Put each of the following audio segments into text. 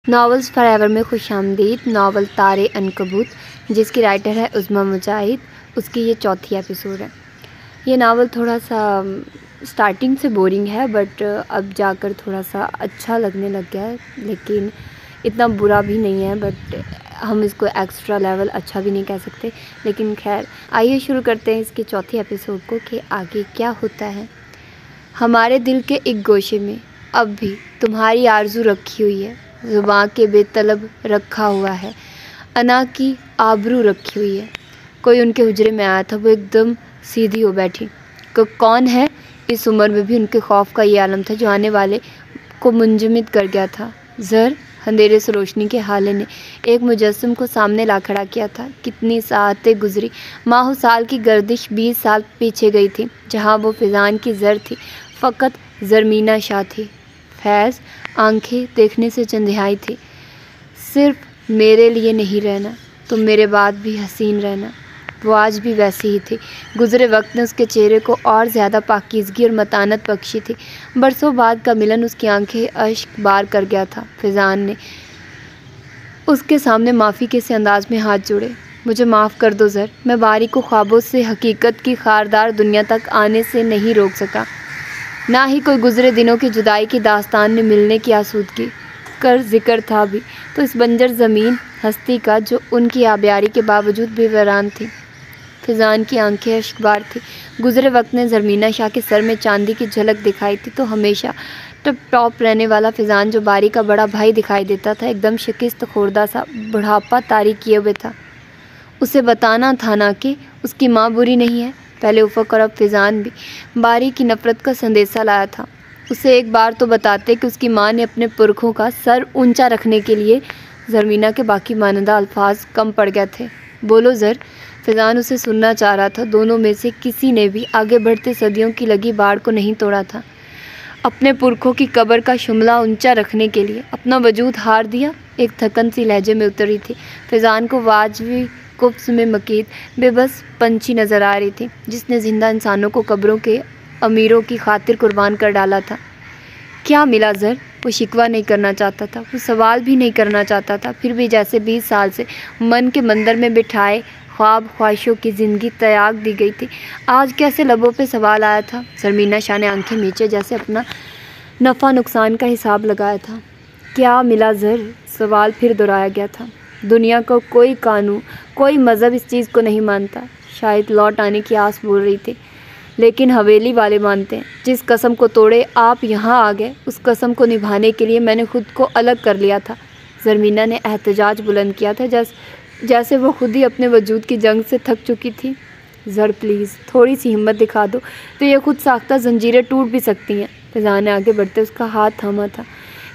Novels forever में खुशामदीद। Novel तारे अनकबूत, जिसकी राइटर है उज़्मा मुजाहिद, उसकी ये चौथी एपिसोड है। ये नावल थोड़ा सा स्टार्टिंग से बोरिंग है, बट अब जाकर थोड़ा सा अच्छा लगने लग गया है, लेकिन इतना बुरा भी नहीं है, बट हम इसको एक्स्ट्रा लेवल अच्छा भी नहीं कह सकते। लेकिन खैर, आइए शुरू करते हैं इसके चौथी एपिसोड को कि आगे क्या होता है। हमारे दिल के एक गोशे में अब भी तुम्हारी आरज़ू रखी हुई है, ज़ुबां के बेतलब रखा हुआ है, अना की आबरू रखी हुई है। कोई उनके हुजरे में आया था, वो एकदम सीधी हो बैठी। कौन है? इस उम्र में भी उनके खौफ का ये आलम था जो आने वाले को मुंजमद कर गया था। ज़र अंधेरे से रोशनी के हाले ने एक मुजस्सम को सामने ला खड़ा किया था। कितनी सातें गुजरी, माह साल की गर्दिश 20 साल पीछे गई थी। जहाँ वो फिजान की ज़र थी, फ़कत ज़रमीना शाह थी। फैज़ आंखें देखने से चंदियाई थी। सिर्फ मेरे लिए नहीं रहना, तुम मेरे बाद भी हसीन रहना। वो आज भी वैसी ही थी। गुज़रे वक्त ने उसके चेहरे को और ज़्यादा पाकीज़गी और मतानत बख्शी थी। बरसों बाद का मिलन उसकी आंखें अश्क बार कर गया था। फिजान ने उसके सामने माफ़ी के से अंदाज में हाथ जोड़े। मुझे माफ़ कर दो ज़र, मैं बारी को ख्वाबों से हकीकत की खारदार दुनिया तक आने से नहीं रोक सका। ना ही कोई गुज़रे दिनों की जुदाई की दास्तान में मिलने की आसूदगी कर जिक्र था भी, तो इस बंजर ज़मीन हस्ती का जो उनकी आबियारी के बावजूद भी वीरान थी। फिजान की आंखें अश्कबार थी। गुज़रे वक्त ने ज़रमीना शाह के सर में चांदी की झलक दिखाई थी, तो हमेशा टप टॉप रहने वाला फिजान जो बारी का बड़ा भाई दिखाई देता था, एकदम शिकस्त खोरदा सा बुढ़ापा तारी किए हुए था। उसे बताना था ना कि उसकी माँ बुरी नहीं है। पहले उफ़क़ और अब फिजान भी बारी की नफ़रत का संदेशा लाया था। उसे एक बार तो बताते कि उसकी माँ ने अपने पुरखों का सर ऊंचा रखने के लिए। ज़रमीना के बाकी मानदा अल्फाज कम पड़ गए थे। बोलो ज़र, फिजान उसे सुनना चाह रहा था। दोनों में से किसी ने भी आगे बढ़ते सदियों की लगी बाढ़ को नहीं तोड़ा था। अपने पुरखों की कब्र का शुमला ऊंचा रखने के लिए अपना वजूद हार दिया। एक थकन सी लहजे में उतरी थी। फिजान को वाजवी कुफ्स में मकीद बेबस पंछी नज़र आ रही थी, जिसने जिंदा इंसानों को कब्रों के अमीरों की खातिर कुर्बान कर डाला था। क्या मिला ज़र? वो शिकवा नहीं करना चाहता था, वो सवाल भी नहीं करना चाहता था, फिर भी जैसे 20 साल से मन के मंदिर में बिठाए ख्वाब ख्वाहिशों की ज़िंदगी त्याग दी गई थी। आज कैसे लबों पे सवाल आया था। ज़रमीना शाह ने आंखें नीचे जैसे अपना नफ़ा नुकसान का हिसाब लगाया था। क्या मिला ज़र? सवाल फिर दोहराया गया था। दुनिया का कोई कानून, कोई मज़हब इस चीज़ को नहीं मानता। शायद लौट आने की आस बोल रही थी, लेकिन हवेली वाले मानते हैं। जिस कसम को तोड़े आप यहाँ आ गए, उस कसम को निभाने के लिए मैंने खुद को अलग कर लिया था। ज़रमीना ने एहतजाज बुलंद किया था, जैसे वो खुद ही अपने वजूद की जंग से थक चुकी थी। ज़र प्लीज़ थोड़ी सी हिम्मत दिखा दो, तो ये खुद साख्ता जंजीरें टूट भी सकती हैं। फिजान ने आगे बढ़ते उसका हाथ थामा था।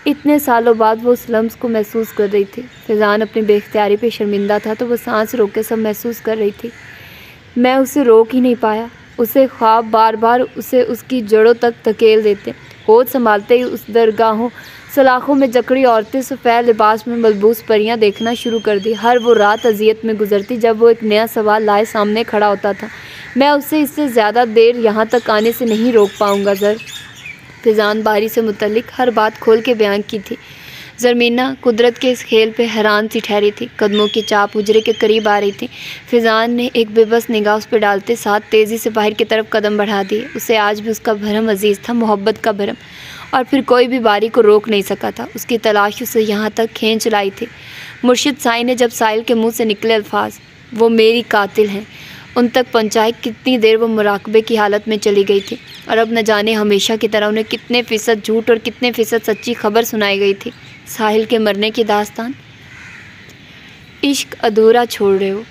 इतने सालों बाद वो उस लम्स को महसूस कर रही थी। फिजान अपनी बेख्तियारी पे शर्मिंदा था, तो वो सांस रोक के सब महसूस कर रही थी। मैं उसे रोक ही नहीं पाया। उसे ख्वाब बार बार उसे उसकी जड़ों तक धकेल देते। होश संभालते ही उस दरगाहों सलाखों में जकड़ी औरतें सफ़ेद लिबास में मलबूस परियां देखना शुरू कर दी। हर वो रात अजियत में गुजरती जब वो एक नया सवाल लाए सामने खड़ा होता था। मैं उसे इससे ज़्यादा देर यहाँ तक आने से नहीं रोक पाऊँगा ज़र। फिजान बारी से मुतल्लिक हर बात खोल के बयान की थी। ज़रमीना कुदरत के इस खेल पे हैरान सी ठहरी थी। कदमों की चाप हुजरे के करीब आ रही थी। फिजान ने एक बेबस निगाह उस पर डालते साथ तेज़ी से बाहर की तरफ कदम बढ़ा दिए। उसे आज भी उसका भरम अजीज़ था, मोहब्बत का भरम, और फिर कोई भी बारी को रोक नहीं सका था। उसकी तलाश उसे यहाँ तक खींच लाई थी। मुर्शिद साईं ने जब साहिल के मुँह से निकले अल्फाज, वो मेरी कातिल हैं, उन तक पहुँचाए, कितनी देर वो मुराकबे की हालत में चली गई थी, और अब न जाने हमेशा की तरह उन्हें कितने फ़ीसद झूठ और कितने फ़ीसद सच्ची खबर सुनाई गई थी। साहिल के मरने की दास्तान। इश्क अधूरा छोड़ रहे हो,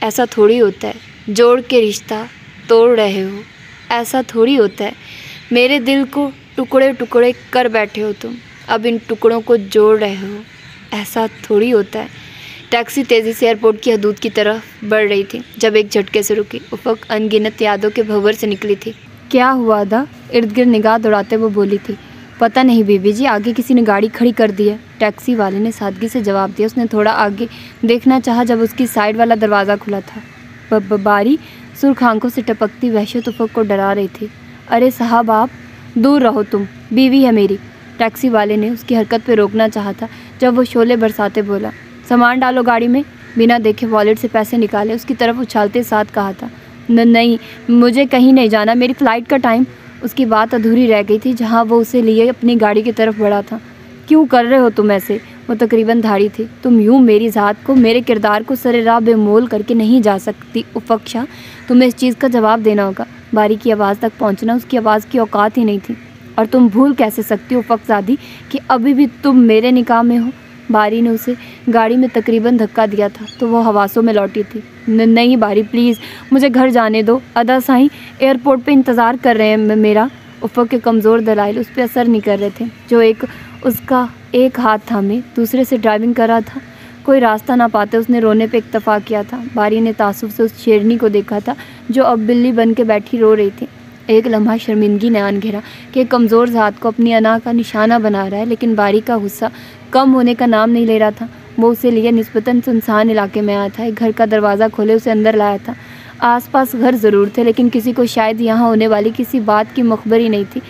ऐसा थोड़ी होता है। जोड़ के रिश्ता तोड़ रहे हो, ऐसा थोड़ी होता है। मेरे दिल को टुकड़े टुकड़े कर बैठे हो तुम, अब इन टुकड़ों को जोड़ रहे हो, ऐसा थोड़ी होता है। टैक्सी तेज़ी से एयरपोर्ट की हदूद की तरफ बढ़ रही थी जब एक झटके से रुकी। उफ़क़ अनगिनत यादों के भंवर से निकली थी। क्या हुआ था? इर्द गिर्द निगाह दौड़ाते वो बोली थी। पता नहीं बीबी जी, आगे किसी ने गाड़ी खड़ी कर दी है। टैक्सी वाले ने सादगी से जवाब दिया। उसने थोड़ा आगे देखना चाहा जब उसकी साइड वाला दरवाज़ा खुला था। बारी सुर्ख आंखों से टपकती वहशत उफ़क़ को डरा रही थी। अरे साहब, आप दूर रहो, तुम बीवी है मेरी। टैक्सी वाले ने उसकी हरकत पे रोकना चाहा था जब वो शोले बरसाते बोला, सामान डालो गाड़ी में। बिना देखे वॉलेट से पैसे निकाले उसकी तरफ उछालते साथ कहा था, नहीं मुझे कहीं नहीं जाना, मेरी फ़्लाइट का टाइम। उसकी बात अधूरी रह गई थी जहाँ वो उसे लिए अपनी गाड़ी की तरफ बढ़ा था। क्यों कर रहे हो तुम ऐसे? वो तकरीबन धाड़ी थी। तुम यूँ मेरी ज़ात को, मेरे किरदार को सरेराह बेमोल करके नहीं जा सकती उफ़क़ शाह, तुम्हें इस चीज़ का जवाब देना होगा। बारी की आवाज़ तक पहुँचना उसकी आवाज़ की औकात ही नहीं थी। और तुम भूल कैसे सकती हो उफ़क़ज़ादी कि अभी भी तुम मेरे निकाह में हो? बारी ने उसे गाड़ी में तकरीबन धक्का दिया था तो वो हवासों में लौटी थी। नहीं बारी प्लीज़ मुझे घर जाने दो, अदा साईं एयरपोर्ट पे इंतज़ार कर रहे हैं मेरा। उफ़क़ के कमज़ोर दलाइल उस पर असर नहीं कर रहे थे। जो उसका एक हाथ थामे दूसरे से ड्राइविंग कर रहा था। कोई रास्ता ना पाते उसने रोने पे इक्तफ़ा किया था। बारी ने तासुब से उस शेरनी को देखा था जो अब बिल्ली बन के बैठी रो रही थी। एक लम्हा शर्मिंदगी ने आन घेरा कि एक कमज़ोर ज़ात को अपनी अना का निशाना बना रहा है, लेकिन बारी का गुस्सा कम होने का नाम नहीं ले रहा था। वो उसे लिए निस्बतन सुनसान इलाके में आया था। एक घर का दरवाज़ा खोले उसे अंदर लाया था। आसपास घर ज़रूर थे लेकिन किसी को शायद यहाँ होने वाली किसी बात की मखबरी नहीं थी।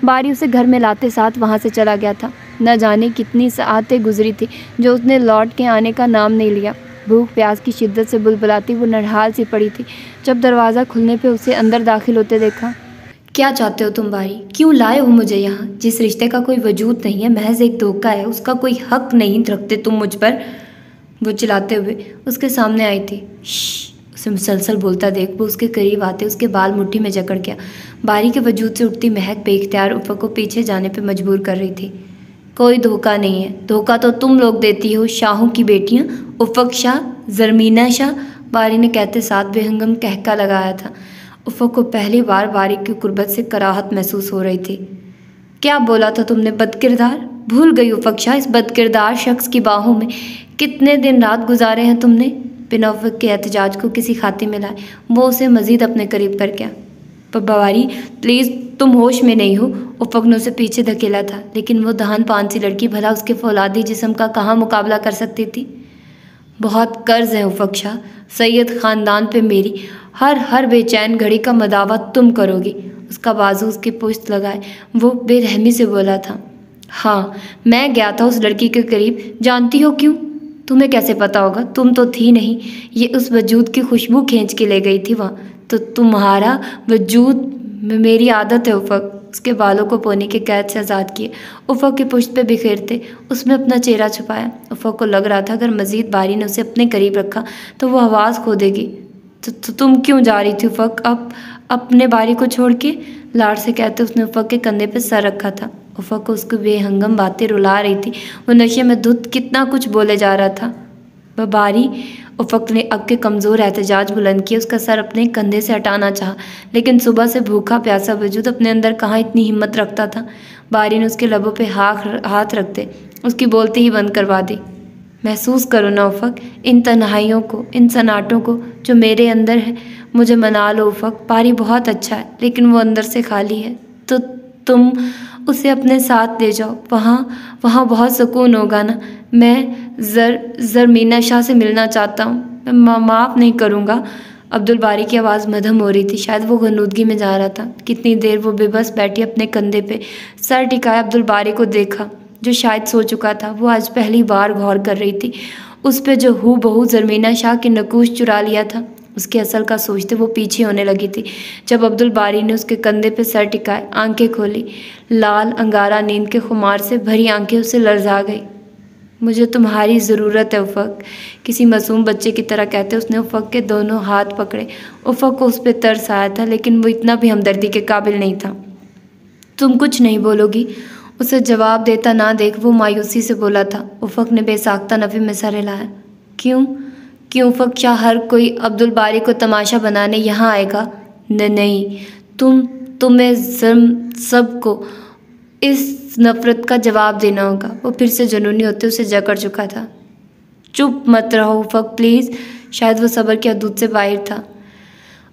बारी उसे घर में लाते साथ वहाँ से चला गया था। न जाने कितनी सातें गुजरी थी जो उसने लौट के आने का नाम नहीं लिया। भूख प्यास की शिद्दत से बुलबुलाती वो नरहाल सी पड़ी थी जब दरवाज़ा खुलने पे उसे अंदर दाखिल होते देखा। क्या चाहते हो तुम बारी? क्यों लाए हो मुझे यहाँ? जिस रिश्ते का कोई वजूद नहीं है, महज एक धोखा है, उसका कोई हक नहीं रखते तुम मुझ पर। वो चिल्लाते हुए उसके सामने आई थी। उसे मुसलसल बोलता देख वो उसके करीब आते उसके बाल मुट्ठी में जकड़ गया। बारी के वजूद से उठती महक बेइख्तियार उफ़क़ को पीछे जाने पे मजबूर कर रही थी। कोई धोखा नहीं है, धोखा तो तुम लोग देती हो, शाहों की बेटियां। उफ़क़ शाह, ज़रमीना शाह, बारी ने कहते साथ बेहंगम कहका लगाया था। उफ़क़ को पहली बार बारी की कुर्बत से कराहत महसूस हो रही थी। क्या बोला था तुमने? बदकिरदार? भूल गई उफ़क़ शाह, इस बदकिरदार शख्स की बाहों में कितने दिन रात गुजारे हैं तुमने? बिना उफ़क़ के एहतजाज को किसी खाते में लाए वो उसे मज़ीद अपने करीब कर गया। बारी प्लीज़ तुम होश में नहीं हो। उफ़क़ ने उसे पीछे धकेला था लेकिन वो दहान पान सी लड़की भला उसके फौलादी जिस्म का कहाँ मुकाबला कर सकती थी। बहुत कर्ज है उफ़क़ शाह, सैयद ख़ानदान पे मेरी हर बेचैन घड़ी का मदावा तुम करोगी। उसका बाजू उसकी पुश्त लगाए वो बेरहमी से बोला था। हाँ मैं गया था उस लड़की के करीब, जानती हो क्यों? तुम्हें कैसे पता होगा, तुम तो थी नहीं। ये उस वजूद की खुशबू खींच के ले गई थी वहाँ, तो तुम्हारा वजूद मेरी आदत है उफ़क़। उसके बालों को पोनी के कैद से आज़ाद किए उफ़क़ की पुश्त पे बिखेरते उसमें अपना चेहरा छुपाया। उफ़क़ को लग रहा था अगर मज़ीद बारी ने उसे अपने करीब रखा तो वो आवाज़ खो देगी। तो तुम क्यों जा रही थी उफ़क़ अपने बारी को छोड़ के? लाड़ से कहते उसने उफ़क़ के कंधे पे सर रखा था। उफ़क़ को उसकी बेहंगम बातें रुला रही थी। वो नशे में धुत कितना कुछ बोले जा रहा था। बारी, उफ़क़ ने अब के कमज़ोर एहतजाज बुलंद किया। उसका सर अपने कंधे से हटाना चाहा लेकिन सुबह से भूखा प्यासा वजूद अपने अंदर कहाँ इतनी हिम्मत रखता था। बारी ने उसके लबों पे हाथ रखते उसकी बोलते ही बंद करवा दी। महसूस करो ना उफ़क़ इन तन्हाइयों को, इन सन्नाटों को जो मेरे अंदर है। मुझे मना लो उफ़क़, बारी बहुत अच्छा है लेकिन वो अंदर से खाली है। तो तुम उसे अपने साथ ले जाओ, वहाँ बहुत सुकून होगा ना। मैं ज़रमीना शाह से मिलना चाहता हूँ, मैं माफ़ नहीं करूँगा। अब्दुल बारी की आवाज़ मधम हो रही थी, शायद वो गनूदगी में जा रहा था। कितनी देर वो बेबस बैठी अपने कंधे पे सर टिकाए अब्दुल बारी को देखा जो शायद सो चुका था। वो आज पहली बार गौर कर रही थी उस पे जो हूबहू ज़रमीना शाह के नकूश चुरा लिया था। उसके असल का सोचते वो पीछे होने लगी थी जब अब्दुल बारी ने उसके कंधे पे सर टिकाए आंखें खोली। लाल अंगारा नींद के खुमार से भरी आंखें उसे लर्जा गई। मुझे तुम्हारी ज़रूरत है उफ़क़, किसी मासूम बच्चे की तरह कहते उसने उफ़क़ के दोनों हाथ पकड़े। उफ़क़ को उस पर तरस आया था लेकिन वो इतना भी हमदर्दी के काबिल नहीं था। तुम कुछ नहीं बोलोगी? उसे जवाब देता ना देख वो मायूसी से बोला था। उफ़क़ ने बेसाख्ता नफ़ी में सर हिलाया। क्यों उफ़क़ शाह, हर कोई अब्दुल बारी को तमाशा बनाने यहाँ आएगा? नहीं, तुम्हें सबको इस नफ़रत का जवाब देना होगा। वो फिर से जुनूनी होते उसे जकड़ चुका था। चुप मत रहो उफ़क़ प्लीज़। शायद वो सब्र की हदूद से बाहर था।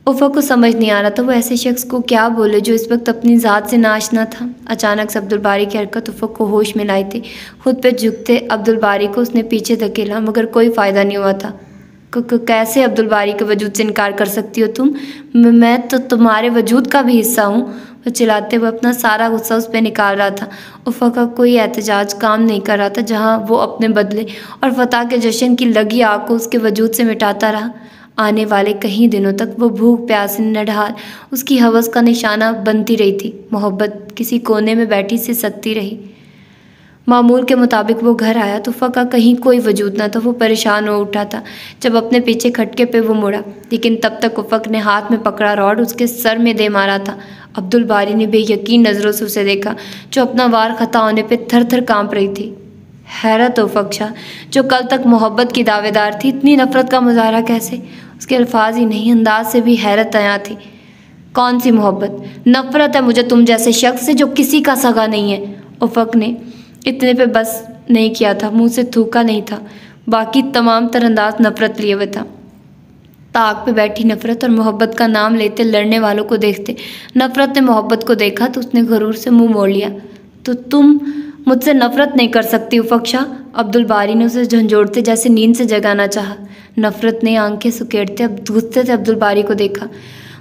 उफ़क़ को समझ नहीं आ रहा था वो ऐसे शख्स को क्या बोले जो इस वक्त अपनी ज़ात से नाशना था। अचानक से अब्दुल बारी की हरकत उफ़क़ को होश में लाई थी। खुद पे झुकते अब्दुल बारी को उसने पीछे धकेला मगर कोई फ़ायदा नहीं हुआ था। कैसे अब्दुल बारी के वजूद से इनकार कर सकती हो तुम? मैं तो तुम्हारे वजूद का भी हिस्सा हूँ। वो चिल्लाते हुए अपना सारा गुस्सा उस पर निकाल रहा था। उफ़ा का कोई एहतजाज काम नहीं कर रहा था। जहाँ वो अपने बदले और फतह के जश्न की लगी आग को उसके वजूद से मिटाता रहा, आने वाले कई दिनों तक वो भूख प्यास निढाल उसकी हवस का निशाना बनती रही थी। मोहब्बत किसी कोने में बैठी सी सकती रही। मामूल के मुताबिक वो घर आया तो उफ़ा का कहीं कोई वजूद न था। वो परेशान हो उठा था जब अपने पीछे खटके पे वो मुड़ा, लेकिन तब तक उफ़ा ने हाथ में पकड़ा रॉड उसके सर में दे मारा था। अब्दुल बारी ने बेयकीन नज़रों से उसे देखा, जो अपना वार खता होने पे थर थर काँप रही थी। हैरत उफ़ा, जो कल तक मोहब्बत की दावेदार थी, इतनी नफ़रत का मुजाहरा कैसे? उसके अल्फाज ही नहीं, अंदाज से भी हैरत आया थी। कौन सी मोहब्बत? नफ़रत है मुझे तुम जैसे शख्स से जो किसी का सगा नहीं है। उफ़ा ने इतने पे बस नहीं किया था, मुंह से थूका नहीं था, बाकी तमाम तरअंदाज नफ़रत लिए हुए था। ताक पे बैठी नफ़रत और मोहब्बत का नाम लेते लड़ने वालों को देखते नफ़रत ने मोहब्बत को देखा तो उसने गरूर से मुंह मोड़ लिया। तो तुम मुझसे नफ़रत नहीं कर सकती उफ़ा? अब्दुल बारी ने उसे झंझोड़ते जैसे नींद से जगाना चाहा। नफ़रत ने आंखें सुकेड़ते अब गुस्से से अब्दुल बारी को देखा।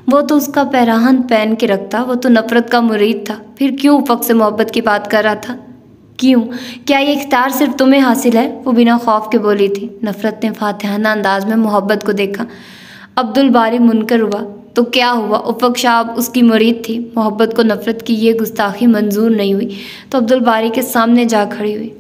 वो तो उसका पैराहन पहन के रखता, वो तो नफ़रत का मुरीद था, फिर क्यों उफ़ा से मोहब्बत की बात कर रहा था? क्यों? क्या ये इख्तियार सिर्फ तुम्हें हासिल है? वो बिना खौफ के बोली थी। नफ़रत ने फातिहाना अंदाज में मोहब्बत को देखा। अब्दुल बारी मुनकर हुआ। तो क्या हुआ? उफ़ा अब उसकी मुरीद थी। मोहब्बत को नफ़रत की ये गुस्ताखी मंजूर नहीं हुई तो अब्दुल बारी के सामने जा खड़ी हुई।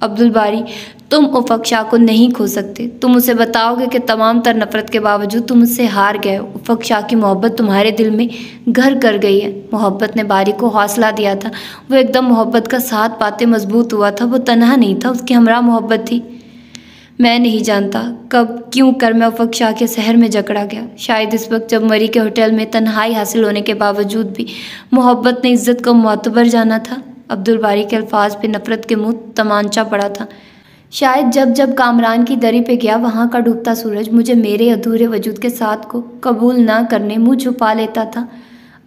अब्दुल बारी, तुम उफ़ा को नहीं खो सकते। तुम उसे बताओगे कि तमाम तर नफ़रत के बावजूद तुम उससे हार गए हो। उफ़ा की मोहब्बत तुम्हारे दिल में घर कर गई है। मोहब्बत ने बारी को हौसला दिया था। वो एकदम मोहब्बत का साथ पाते मजबूत हुआ था। वो तन्हा नहीं था, उसकी हमरा मोहब्बत थी। मैं नहीं जानता कब क्यों कर मैं उफ़ा के शहर में जकड़ा गया। शायद इस वक्त जब मरी के होटल में तन्हाई हासिल होने के बावजूद भी मोहब्बत ने इज़्ज़त को मोतबर जाना था। अब्दुल बारी के अल्फाज पे नफ़रत के मुँह तमांचा पड़ा था। शायद जब जब कामरान की दरी पे गया वहाँ का डूबता सूरज मुझे मेरे अधूरे वजूद के साथ को कबूल ना करने मुँह छुपा लेता था।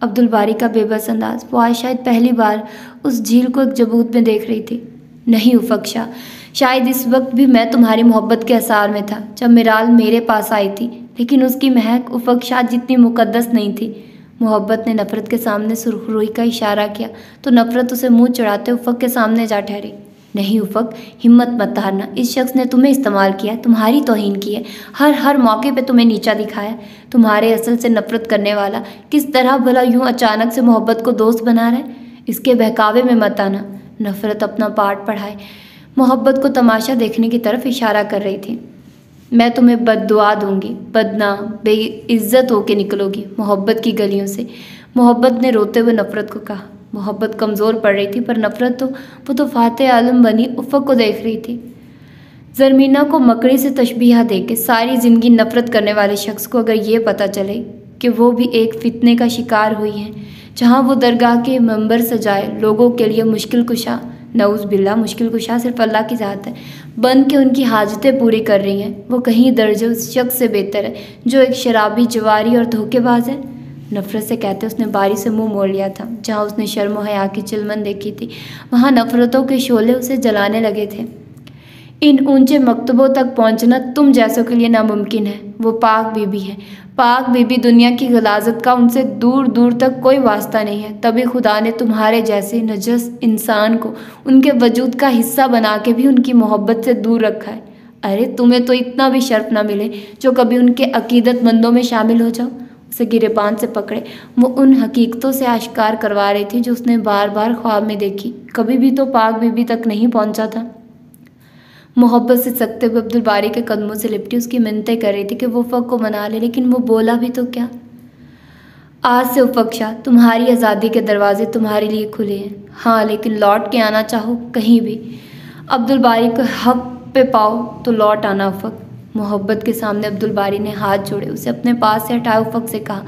अब्दुल बारी का बेबस अंदाज। वो आज शायद पहली बार उस झील को एक जबूत में देख रही थी। नहीं उफ़ा, शायद इस वक्त भी मैं तुम्हारी मोहब्बत के असार में था जब मिराल मेरे पास आई थी, लेकिन उसकी महक उफ़ा जितनी मुक़द्दस नहीं थी। मोहब्बत ने नफ़रत के सामने सुरखरुई का इशारा किया तो नफ़रत उसे मुंह चढ़ाते उफ़ा के सामने जा ठहरी। नहीं उफ़ा, हिम्मत मत हारना। इस शख्स ने तुम्हें इस्तेमाल किया, तुम्हारी तौहीन की है, हर मौके पे तुम्हें नीचा दिखाया। तुम्हारे असल से नफ़रत करने वाला किस तरह भला यूं अचानक से मोहब्बत को दोस्त बना रहा है? इसके बहकावे में मत आना। नफ़रत अपना पाठ पढ़ाए मोहब्बत को तमाशा देखने की तरफ इशारा कर रही थी। मैं तुम्हें बद्दुआ दूंगी, बदनाम बेइज्जत होके निकलोगी मोहब्बत की गलियों से। मोहब्बत ने रोते हुए नफ़रत को कहा। मोहब्बत कमज़ोर पड़ रही थी पर नफ़रत वो तो फाते आलम बनी उफ़ा को देख रही थी। ज़रमीना को मकड़ी से तशबीह दे के सारी ज़िंदगी नफ़रत करने वाले शख्स को अगर ये पता चले कि वो भी एक फितने का शिकार हुई है, जहाँ वो दरगाह के मंबर सजाए लोगों के लिए मुश्किल कुशा, नऊज़ बिल्ला मुश्किल कुशा सिर्फ अल्लाह की ज़ात है, बन के उनकी हाजतें पूरी कर रही हैं, वो कहीं दर्जे उस शख्स से बेहतर है जो एक शराबी, जवारी और धोखेबाज है। नफ़रत से कहते उसने बारी से मुंह मोड़ लिया था। जहाँ उसने शर्म व हया की चिलमन देखी थी वहाँ नफ़रतों के शोले उसे जलाने लगे थे। इन ऊंचे मकतबों तक पहुँचना तुम जैसों के लिए नामुमकिन है। वो पाक बीबी है, पाक बीबी दुनिया की गलाजत का उनसे दूर दूर तक कोई वास्ता नहीं है। तभी खुदा ने तुम्हारे जैसे नजस इंसान को उनके वजूद का हिस्सा बना के भी उनकी मोहब्बत से दूर रखा है। अरे तुम्हें तो इतना भी शर्फ ना मिले जो कभी उनके अकीदतमंदों में शामिल हो जाओ। उसे गिरेबान से पकड़े वो उन हकीकतों से आश्कार करवा रही थी जो उसने बार बार ख्वाब में देखी। कभी भी तो पाक बीबी तक नहीं पहुंचा था। मोहब्बत से सकते हुए अब्दुल बारी के कदमों से लिपटी उसकी मिन्नतें कर रही थी कि वो उफ़ा को मना ले, लेकिन वो बोला भी तो क्या। आज से उफ़ा तुम्हारी आज़ादी के दरवाजे तुम्हारे लिए खुले हैं। हाँ, लेकिन लौट के आना चाहो कहीं भी अब्दुल बारी को हक पे पाओ तो लौट आना उफ़ा। मोहब्बत के सामने अब्दुल बारी ने हाथ जोड़े उसे अपने पास से हटाया उफ़ा से कहा।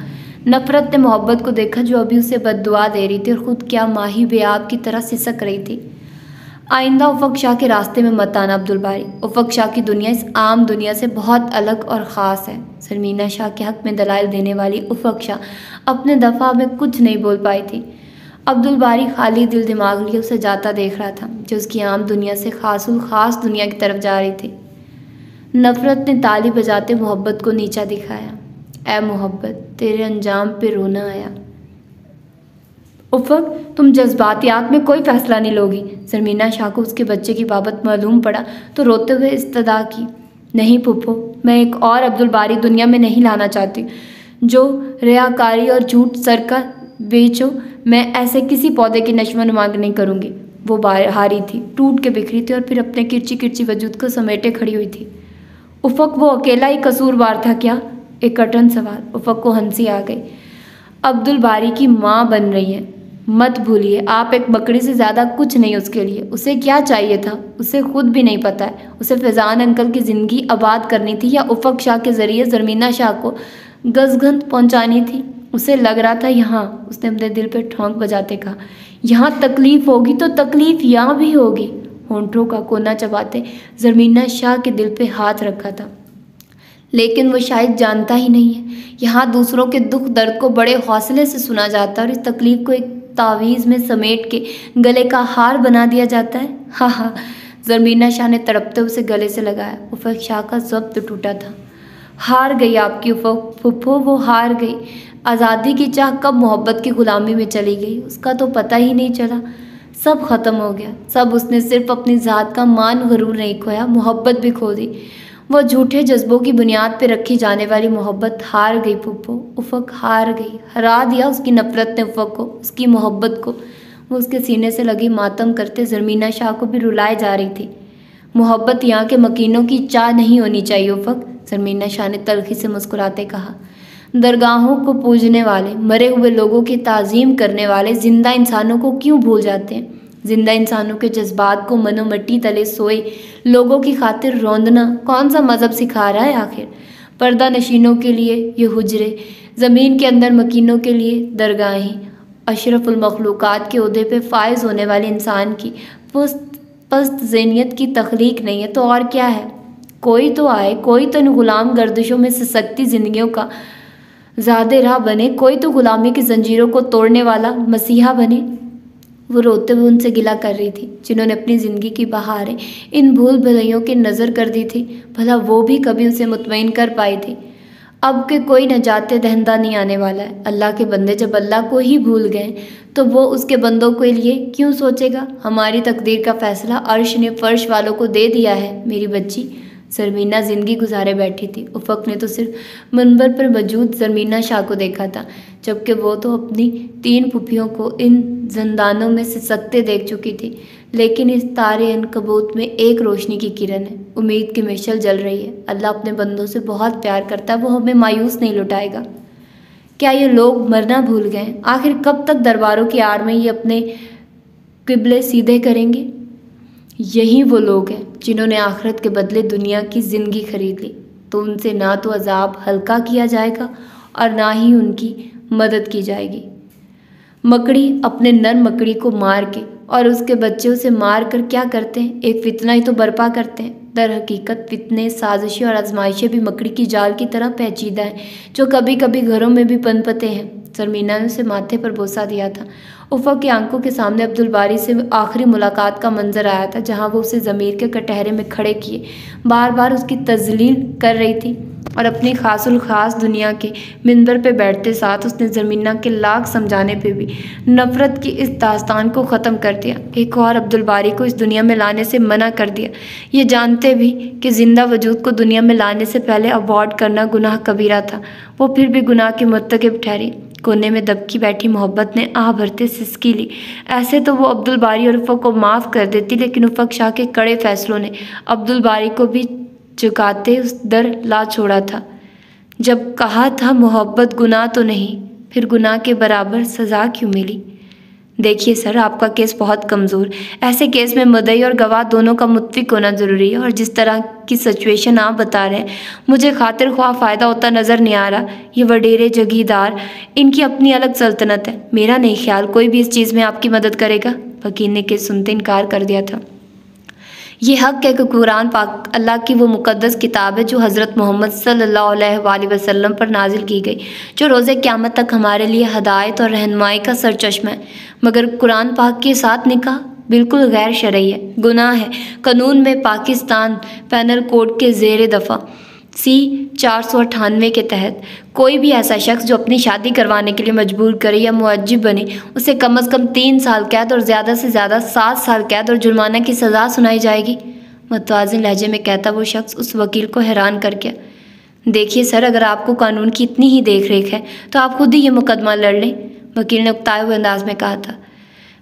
नफ़रत ने मोहब्बत को देखा जो अभी उसे बद्दुआ दे रही थी और ख़ुद क्या माही बेआब की तरह सिसक रही थी। आइंदा उफ़ा के रास्ते में मत आना अब्दुल बारी। उफ़ा की दुनिया इस आम दुनिया से बहुत अलग और ख़ास है। ज़रमीना शाह के हक़ में दलाइल देने वाली उफ़ा अपने दफ़ा में कुछ नहीं बोल पाई थी। अब्दुल बारी खाली दिल दिमाग लिए उसे जाता देख रहा था जो उसकी आम दुनिया से ख़ास दुनिया की तरफ जा रही थी। नफ़रत ने ताली बजाते मोहब्बत को नीचा दिखाया। ऐ मोहब्बत, तेरे अंजाम पे रोना आया। उफ़क़, तुम जज्बातियात में कोई फ़ैसला नहीं लोगी। ज़रमीना शाह को उसके बच्चे की बाबत मालूम पड़ा तो रोते हुए इस्तदा की, नहीं फूफो, मैं एक और अब्दुल बारी दुनिया में नहीं लाना चाहती जो रियाकारी और झूठ सरका बेचो। मैं ऐसे किसी पौधे की नशोनुमा नहीं करूँगी। वो हारी थी, टूट के बिखरी थी और फिर अपने किरची किरची वजूद को समेटे खड़ी हुई थी। उफ़क़, वो अकेला ही कसूरवार था क्या? एक कठिन सवाल। उफ़क़ को हंसी आ गई। अब्दुल बारी की माँ बन रही है, मत भूलिए, आप एक बकरी से ज़्यादा कुछ नहीं उसके लिए। उसे क्या चाहिए था उसे खुद भी नहीं पता है। उसे फैज़ान अंकल की ज़िंदगी आबाद करनी थी या उफ़क़ शाह के ज़रिए ज़रमीना शाह को गज़गंद पहुंचानी थी। उसे लग रहा था यहाँ, उसने अपने दिल पे ठोंक बजाते कहा, यहाँ तकलीफ़ होगी तो तकलीफ़ यहाँ भी होगी। होंठों का कोना चबाते ज़रमीना शाह के दिल पे हाथ रखा था, लेकिन वो शायद जानता ही नहीं है, यहाँ दूसरों के दुख दर्द को बड़े हौसले से सुना जाता है और इस तकलीफ़ को एक तावीज़ में समेट के गले का हार बना दिया जाता है। हाँ हाँ, ज़रमीना शाह ने तड़पते उसे गले से लगाया। उफ़क़ शाह का ज़ब्त टूटा था। हार गई आपकी फुफ्फो, वो हार गई। आज़ादी की चाह कब मोहब्बत की ग़ुलामी में चली गई उसका तो पता ही नहीं चला। सब ख़त्म हो गया, सब। उसने सिर्फ अपनी ज़ात का मान गरूर नहीं खोया, मोहब्बत भी खो दी। वो झूठे जज्बों की बुनियाद पर रखी जाने वाली मोहब्बत हार गई फुफ्फो। उफ़क़ हार गई, हरा दिया उसकी नफ़रत ने उफ़क़ को, उसकी मोहब्बत को। वो उसके सीने से लगी मातम करते ज़रमीना शाह को भी रुलाए जा रही थी। मोहब्बत यहाँ के मकीनों की चाह नहीं होनी चाहिए उफ़क़, ज़रमीना शाह ने तल्ख़ी से मुस्कुराते कहा। दरगाहों को पूजने वाले, मरे हुए लोगों की ताज़ीम करने वाले जिंदा इंसानों को क्यों भूल जाते हैं? जिंदा इंसानों के जज्बात को मनो मिट्टी तले सोए लोगों की खातिर रौंदना कौन सा मज़हब सिखा रहा है आखिर? पर्दा नशीनों के लिए ये हुजरे, ज़मीन के अंदर मकीनों के लिए दरगाहें। अशरफुल मखलूक़ात के ओहदे पे फायज़ होने वाले इंसान की पस्त ज़हनियत की तख्लीक नहीं है तो और क्या है? कोई तो आए, कोई तो इन ग़ुलाम गर्दिशों में से सख्ती ज़िंदगियों का ज़ादे राह बने, कोई तो ग़ुलामी की ज़ंजीरों को तोड़ने वाला मसीहा बने। वो रोते हुए उनसे गिला कर रही थी जिन्होंने अपनी ज़िंदगी की बहारें इन भूल भुलैयों की नज़र कर दी थी। भला वो भी कभी उसे मुतमईन कर पाई थी। अब के कोई नजात दहंदा नहीं आने वाला है। अल्लाह के बंदे जब अल्लाह को ही भूल गए तो वो उसके बंदों के लिए क्यों सोचेगा? हमारी तकदीर का फ़ैसला अर्श ने फ़र्श वालों को दे दिया है मेरी बच्ची। ज़रमीना ज़िंदगी गुजारे बैठी थी। उफ़क़ ने तो सिर्फ मंबर पर मौजूद ज़रमीना शाह को देखा था, जबकि वो तो अपनी 3 फुफियों को इन ज़ंदानों में से सकते देख चुकी थी। लेकिन इस तारे अनकबूत में एक रोशनी की किरण है, उम्मीद की मिशल जल रही है। अल्लाह अपने बंदों से बहुत प्यार करता है, वो हमें मायूस नहीं लुटाएगा। क्या ये लोग मरना भूल गए? आखिर कब तक दरबारों की आड़ में ये अपने किबले सीधे करेंगे? यही वो लोग हैं जिन्होंने आखिरत के बदले दुनिया की ज़िंदगी खरीद ली। तो उनसे ना तो अजाब हल्का किया जाएगा और ना ही उनकी मदद की जाएगी। मकड़ी अपने नर मकड़ी को मार के और उसके बच्चे उसे मार कर क्या करते हैं? एक फितना ही तो बर्पा करते हैं। दर हकीकत फितने, साजिशें और आजमाइशें भी मकड़ी की जाल की तरह पेचीदा हैं, जो कभी कभी घरों में भी पनपते हैं। ज़रमीना ने उसे माथे पर बोसा दिया था। उफ़क़ की आंखों के सामने अब्दुल बारी से आखिरी मुलाकात का मंजर आया था, जहाँ वो उसे ज़मीर के कटहरे में खड़े किए बार बार उसकी तज़लील कर रही थी और अपनी खासुल खास दुनिया के मिंबर पे बैठते साथ उसने ज़रमीना के लाख समझाने पे भी नफ़रत की इस दास्तान को ख़त्म कर दिया। एक और अब्दुल बारी को इस दुनिया में लाने से मना कर दिया, ये जानते भी कि ज़िंदा वजूद को दुनिया में लाने से पहले अवॉर्ड करना गुनाह कबीरा था। वो फिर भी गुनाह के मुर्तकिब ठहरी। कोने में दबकी बैठी मोहब्बत ने आह भरते सिसकी ली। ऐसे तो वो अब्दुल बारी और उफ़क़ को माफ़ कर देती, लेकिन उफ़क़ शाह के कड़े फैसलों ने अब्दुल बारी को भी चुकाते उस दर ला छोड़ा था। जब कहा था मोहब्बत गुनाह तो नहीं, फिर गुनाह के बराबर सज़ा क्यों मिली? देखिए सर, आपका केस बहुत कमज़ोर। ऐसे केस में मुद्दई और गवाह दोनों का मुत्फिक होना ज़रूरी है, और जिस तरह की सिचुएशन आप बता रहे हैं मुझे खातिर ख्वाह फ़ायदा होता नज़र नहीं आ रहा। ये वडेरे जगीरदार, इनकी अपनी अलग सल्तनत है। मेरा नहीं ख्याल कोई भी इस चीज़ में आपकी मदद करेगा। वकील ने केस सुनते इनकार कर दिया था। ये हक़ है कि कुरान पाक अल्लाह की वो मुक़द्दस किताब है जो हज़रत मोहम्मद सल्लल्लाहु अलैहि वसल्लम पर नाजिल की गई, जो रोज़े क़यामत तक हमारे लिए हदायत और रहनुमाई का सरचश्मा है। मगर कुरान पाक के साथ निकाह बिल्कुल गैर शरई है, गुनाह है। कानून में पाकिस्तान पैनल कोड के ज़ेर दफ़ा C-498 के तहत कोई भी ऐसा शख्स जो अपनी शादी करवाने के लिए मजबूर करे या मुअज्जिब बने, उसे कम से कम 3 साल कैद और ज़्यादा से ज़्यादा 7 साल कैद और जुर्माना की सज़ा सुनाई जाएगी। मुतवाज़िन लहजे में कहता वो शख्स उस वकील को हैरान कर गया। देखिए सर, अगर आपको कानून की इतनी ही देख रेख है तो आप खुद ही ये मुकदमा लड़ लें, वकील ने उकताए हुए अंदाज में कहा था।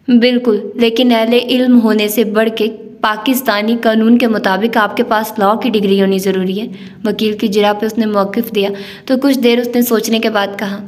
बिल्कुल, लेकिन अहले इल्म होने से बढ़ के पाकिस्तानी कानून के मुताबिक आपके पास लॉ की डिग्री होनी ज़रूरी है। वकील की जिरा पे उसने मौक़िफ़ दिया तो कुछ देर उसने सोचने के बाद कहा,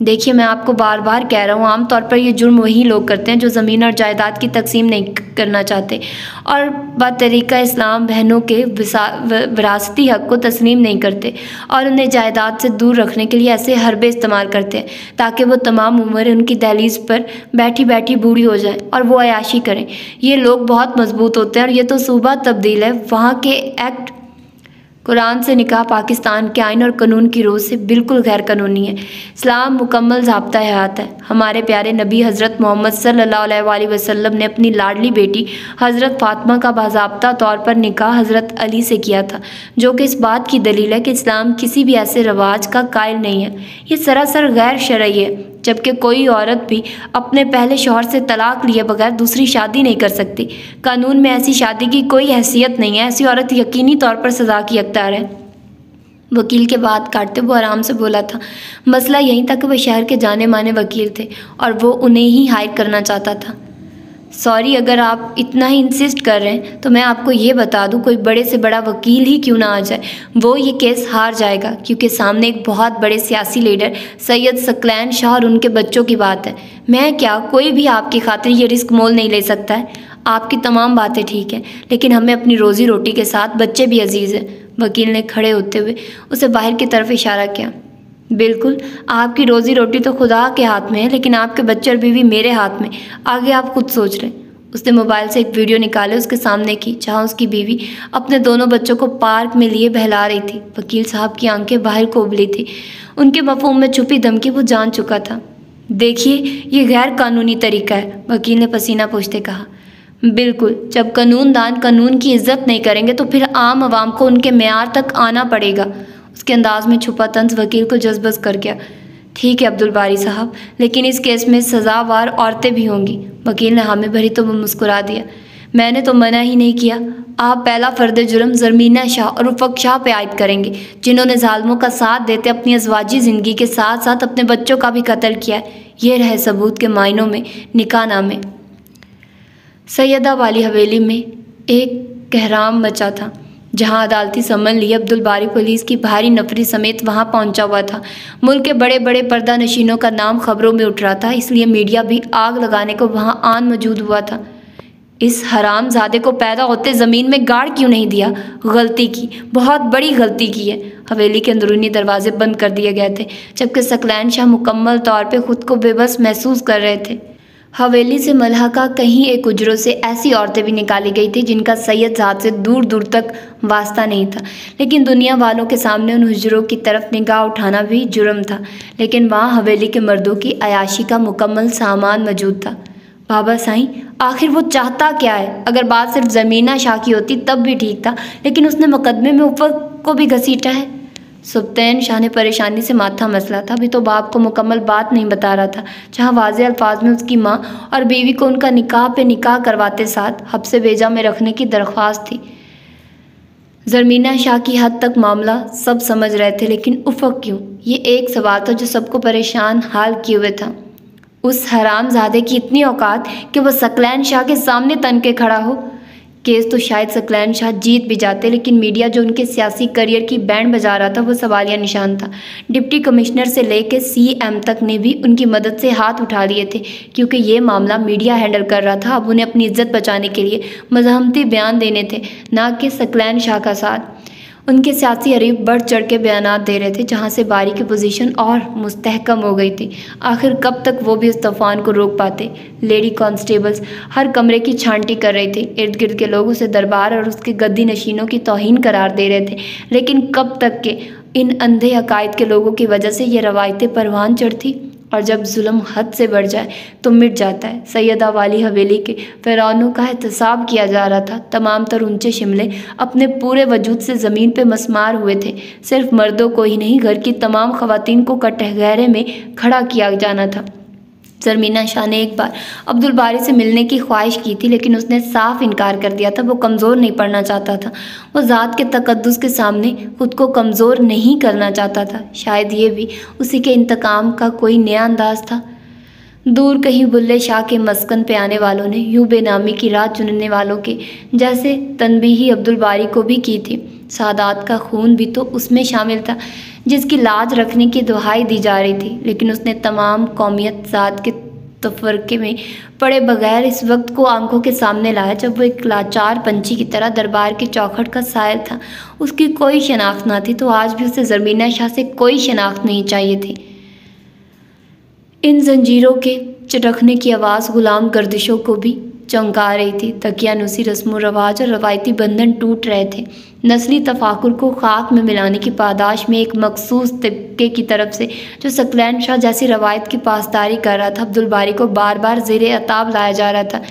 देखिए मैं आपको बार बार कह रहा हूँ, आमतौर पर ये जुर्म वही लोग करते हैं जो ज़मीन और जायदाद की तकसीम नहीं करना चाहते और बतरीका इस्लाम बहनों के विरासती हक़ को तस्लीम नहीं करते और उन्हें जायदाद से दूर रखने के लिए ऐसे हरबे इस्तेमाल करते हैं ताकि वो तमाम उम्र उनकी दहलीज पर बैठी बैठी बूढ़ी हो जाए और वो अयाशी करें। ये लोग बहुत मजबूत होते हैं और ये तो सूबा तब्दील है, वहाँ के एक्ट कुरान से निकाह पाकिस्तान के आइन और कानून की रोज़ से बिल्कुल गैर कानूनी है। इस्लाम मुकम्मल ज़ाब्ता हयात है। हमारे प्यारे नबी हज़रत मोहम्मद सल्लल्लाहु अलैहि वसल्लम ने अपनी लाडली बेटी हज़रत फ़ातिमा का बाज़ाब्ता तौर पर निकाह हज़रत अली से किया था, जो कि इस बात की दलील है कि इस्लाम किसी भी ऐसे रवाज का कायल नहीं है। ये सरासर गैर शरई है, जबकि कोई औरत भी अपने पहले शौहर से तलाक लिए बगैर दूसरी शादी नहीं कर सकती। कानून में ऐसी शादी की कोई हैसियत नहीं है। ऐसी औरत यकीनी तौर पर सज़ा की हकदार है। वकील के बात काटते वो आराम से बोला था। मसला यही था कि वह शहर के जाने माने वकील थे और वो उन्हें ही हायर करना चाहता था। सॉरी, अगर आप इतना ही इंसिस्ट कर रहे हैं तो मैं आपको ये बता दूं, कोई बड़े से बड़ा वकील ही क्यों ना आ जाए, वो ये केस हार जाएगा, क्योंकि सामने एक बहुत बड़े सियासी लीडर सैयद सकलैन शाह और उनके बच्चों की बात है। मैं क्या, कोई भी आपकी खातिर ये रिस्क मोल नहीं ले सकता है। आपकी तमाम बातें ठीक हैं, लेकिन हमें अपनी रोज़ी रोटी के साथ बच्चे भी अजीज़ हैं। वकील ने खड़े होते हुए उसे बाहर की तरफ इशारा किया। बिल्कुल, आपकी रोज़ी रोटी तो खुदा के हाथ में है, लेकिन आपके बच्चे और बीवी मेरे हाथ में। आगे आप खुद सोच रहे। उसने मोबाइल से एक वीडियो निकाले उसके सामने की, जहाँ उसकी बीवी अपने दोनों बच्चों को पार्क में लिए बहला रही थी। वकील साहब की आंखें बाहर को उबली थी। उनके मफहूम में छुपी धमकी वो जान चुका था। देखिए, ये गैर कानूनी तरीका है, वकील ने पसीना पोंछते कहा। बिल्कुल, जब कानूनदान कानून की इज्जत नहीं करेंगे तो फिर आम आवाम को उनके मेयार तक आना पड़ेगा। उसके अंदाज में छुपा तंज वकील को जज्बस कर गया। ठीक है अब्दुल बारी साहब, लेकिन इस केस में सज़ावार औरतें भी होंगी। वकील ने हामी भरी तो मुस्कुरा दिया। मैंने तो मना ही नहीं किया। आप पहला फ़र्द जुर्म ज़रमीना शाह और उफ़क़ शाह पे आयद करेंगे, जिन्होंने ज़ालिमों का साथ देते अपनी अज़वाजी ज़िंदगी के साथ साथ अपने बच्चों का भी कत्ल किया। ये रहे सबूत के मायनों में निकाहनामे। सैयदा वाली हवेली में एक कहराम मचा था, जहां अदालती समन लिए अब्दुल बारी पुलिस की भारी नफरी समेत वहां पहुंचा हुआ था। मुल्क के बड़े बड़े पर्दा नशीनों का नाम खबरों में उठ रहा था, इसलिए मीडिया भी आग लगाने को वहां आन मौजूद हुआ था। इस हरामजादे को पैदा होते ज़मीन में गाड़ क्यों नहीं दिया? गलती की, बहुत बड़ी गलती की है। हवेली के अंदरूनी दरवाजे बंद कर दिए गए थे, जबकि सकलैन शाह मुकम्मल तौर पर खुद को बेबस महसूस कर रहे थे। हवेली से मलहका कहीं एक उजरों से ऐसी औरतें भी निकाली गई थी जिनका सैयद साहब से दूर दूर तक वास्ता नहीं था, लेकिन दुनिया वालों के सामने उन हुजरों की तरफ निगाह उठाना भी जुर्म था। लेकिन वहाँ हवेली के मर्दों की अयाशी का मुकम्मल सामान मौजूद था। बाबा साईं, आखिर वो चाहता क्या है? अगर बात सिर्फ ज़मीना शाह की होती तब भी ठीक था, लेकिन उसने मुकदमे में उफ़क़ को भी घसीटा है। सुल्तान शाह ने परेशानी से माथा मसला था। अभी तो बाप को मुकम्मल बात नहीं बता रहा था, जहाँ वाज़े अल्फाज में उसकी माँ और बीवी को उनका निकाह पे निकाह करवाते साथ हब्से बेजा में रखने की दरख्वास्त थी। ज़रमीना शाह की हद तक मामला सब समझ रहे थे, लेकिन उफ़क़ क्यों? ये एक सवाल था जो सबको परेशान हाल किए हुए था। उस हरामजादे की इतनी औकात कि वह सकलैन शाह के सामने तन के खड़ा हो। केस तो शायद सकलैन शाह जीत भी जाते, लेकिन मीडिया जो उनके सियासी करियर की बैंड बजा रहा था वो सवालिया निशान था। डिप्टी कमिश्नर से लेकर CM तक ने भी उनकी मदद से हाथ उठा लिए थे, क्योंकि ये मामला मीडिया हैंडल कर रहा था। अब उन्हें अपनी इज्जत बचाने के लिए मज़हमती बयान देने थे, ना कि सकलैन शाह का साथ। उनके सियासी हरीफ बढ़ चढ़ के बयानात दे रहे थे, जहाँ से बारी की पोजीशन और मुस्तहकम हो गई थी। आखिर कब तक वो भी उस तूफान को रोक पाते? लेडी कांस्टेबल्स हर कमरे की छांटी कर रहे थे। इर्द गिर्द के लोग उसे दरबार और उसके गद्दी नशीनों की तौहीन करार दे रहे थे, लेकिन कब तक के इन अंधे अकायद के लोगों की वजह से ये रवायतें परवान चढ़ती? और जब जुल्म हद से बढ़ जाए तो मिट जाता है। सैयदा वाली हवेली के फ़िरौनों का एहतसाब किया जा रहा था। तमाम तर ऊंचे शिमले अपने पूरे वजूद से ज़मीन पे मसमार हुए थे। सिर्फ मर्दों को ही नहीं, घर की तमाम ख़वातीन को कटघरे में खड़ा किया जाना था। ज़रमीना शाह ने एक बार अब्दुल बारी से मिलने की ख्वाहिश की थी, लेकिन उसने साफ इनकार कर दिया था। वो कमज़ोर नहीं पड़ना चाहता था। वो ज़ात के तकद्दुस के सामने खुद को कमज़ोर नहीं करना चाहता था। शायद ये भी उसी के इंतकाम का कोई नया अंदाज था। दूर कहीं बुल्ले शाह के मस्कन पे आने वालों ने यूं बेनामी की राह चुनने वालों के जैसे तनबीही अब्दुल बारी को भी की थी। सादात का खून भी तो उसमें शामिल था, जिसकी लाज रखने की दुहाई दी जा रही थी, लेकिन उसने तमाम कौमियत ज़ात के तफरके में पड़े बगैर इस वक्त को आंखों के सामने लाया जब वो एक लाचार पंछी की तरह दरबार की चौखट का सायल था। उसकी कोई शनाख्त ना थी, तो आज भी उसे ज़रमीना शाह से कोई शनाख्त नहीं चाहिए थी। इन जंजीरों के चटकने की आवाज़ गुलाम गर्दिशों को भी चौंका रही थी। तकियानुसी रस्म रवाज और रवायती बंधन टूट रहे थे। नस्ली तफाकुर को खाक में मिलाने की पादाश में एक मखसूस तबके की तरफ से जो सकलैन शाह जैसी रवायत की पासदारी कर रहा था, अब्दुल बारी को बार बार ज़ेरे अताब लाया जा रहा था,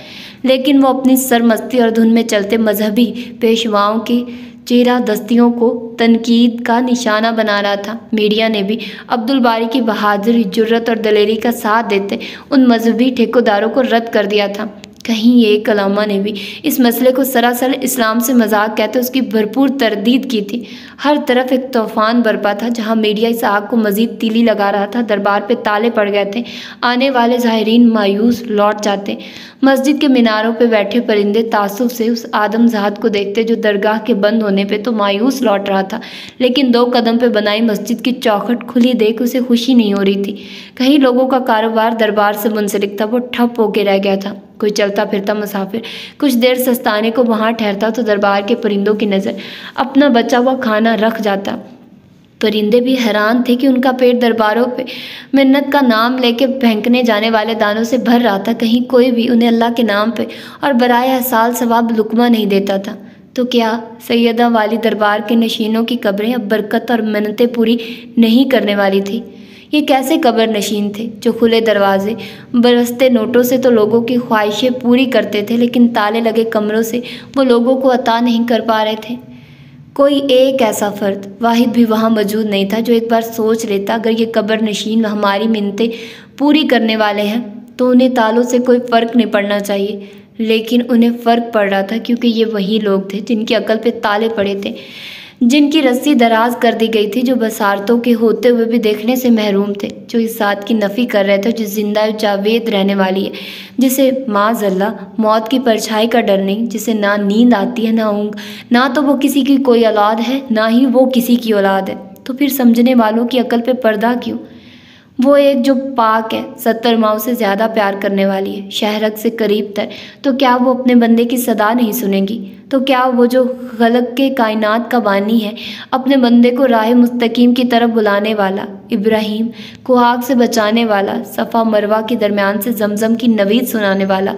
लेकिन वो अपनी सरमस्ती और धुन में चलते मजहबी पेशवाओं की चेहरा दस्तियों को तनकीद का निशाना बना रहा था। मीडिया ने भी अब्दुल बारी की बहादुरी, जुर्रत और दलेरी का साथ देते उन मजहबी ठेकेदारों को रद्द कर दिया था। कहीं एक कलामा ने भी इस मसले को सरासर इस्लाम से मजाक कहते उसकी भरपूर तरदीद की थी। हर तरफ एक तूफान बरपा था। जहां मीडिया इस आग को मजीद तीली लगा रहा था, दरबार पे ताले पड़ गए थे। आने वाले ज़ाहिरीन मायूस लौट जाते। मस्जिद के मीनारों पे बैठे परिंदे तासुफ से उस आदमजात को देखते जो दरगाह के बंद होने पे तो मायूस लौट रहा था, लेकिन 2 कदम पे बनाई मस्जिद की चौखट खुली देख उसे खुशी नहीं हो रही थी। कहीं लोगों का कारोबार दरबार से मुंसलिक था, वो ठप होके रह गया था। कोई चलता फिरता मुसाफिर कुछ देर सस्ताने को वहाँ ठहरता तो दरबार के परिंदों की नज़र अपना बचा हुआ खाना रख जाता। परिंदे भी हैरान थे कि उनका पेट दरबारों पे मिन्नत का नाम लेके फेंकने जाने वाले दानों से भर रहा था। कहीं कोई भी उन्हें अल्लाह के नाम पे और बराए हसाल सवाब लुकमा नहीं देता था। तो क्या सैयदा वाली दरबार के नशीनों की कब्रें अब बरकत और मन्नतें पूरी नहीं करने वाली थी? ये कैसे कब्र नशीन थे जो खुले दरवाजे बरसते नोटों से तो लोगों की ख्वाहिशें पूरी करते थे, लेकिन ताले लगे कमरों से वो लोगों को अता नहीं कर पा रहे थे? कोई एक ऐसा फ़र्द वाहिद भी वहाँ मौजूद नहीं था जो एक बार सोच लेता, अगर ये कब्र नशीन हमारी मिन्नतें पूरी करने वाले हैं तो उन्हें तालों से कोई फ़र्क नहीं पड़ना चाहिए। लेकिन उन्हें फ़र्क पड़ रहा था, क्योंकि ये वही लोग थे जिनकी अकल पे ताले पड़े थे, जिनकी रस्सी दराज कर दी गई थी, जो बसारतों के होते हुए भी देखने से महरूम थे, जो इस बात की नफ़ी कर रहे थे जो जिंदा जावेद रहने वाली है, जिसे माज़अल्लाह मौत की परछाई का डर नहीं, जिसे ना नींद आती है ना ऊँग, ना तो वो किसी की कोई औलाद है ना ही वो किसी की औलाद है। तो फिर समझने वालों की अकल पे पर्दा क्यों? वो एक जो पाक है, 70 माओं से ज़्यादा प्यार करने वाली है, शहरक से करीब तर, तो क्या वो अपने बंदे की सदा नहीं सुनेगी? तो क्या वो जो खलक के कायनात का बानी है, अपने बंदे को राह मुस्तकीम की तरफ बुलाने वाला, इब्राहीम को आग से बचाने वाला, सफ़ा मरवा के दरमियान से जमजम की नवीद सुनाने वाला,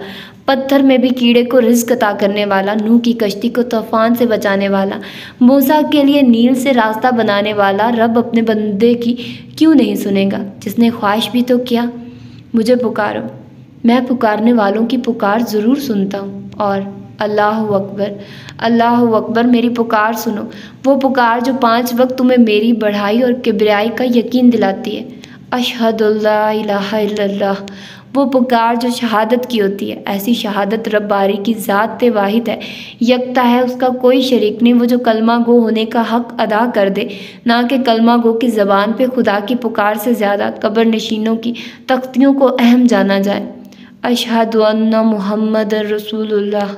पत्थर में भी कीड़े को रिज़्क़ अता करने वाला, नूह की कश्ती को तूफान से बचाने वाला, मूसा के लिए नील से रास्ता बनाने वाला रब अपने बंदे की क्यों नहीं सुनेगा, जिसने ख्वाहिश भी तो किया, मुझे पुकारो, मैं पुकारने वालों की पुकार ज़रूर सुनता हूँ। और अल्लाहु अकबर, अल्लाहु अकबर, मेरी पुकार सुनो, वो पुकार जो 5 वक्त तुम्हें मेरी बढ़ाई और किबरियाई का यकीन दिलाती है। अशहदु अल्ला इलाहा इल्लल्लाह, वो पुकार जो शहादत की होती है। ऐसी शहादत रब बारी की ज़ात वाहिद है, यकता है, उसका कोई शरीक नहीं, वो जो कलमा गो होने का हक़ अदा कर दे, ना कि कलमा गो की ज़बान पे खुदा की पुकार से ज़्यादा कब्र नशीनों की तख्तियों को अहम जाना जाए। अशहदु अन्ना मुहम्मद रसूलुल्लाह,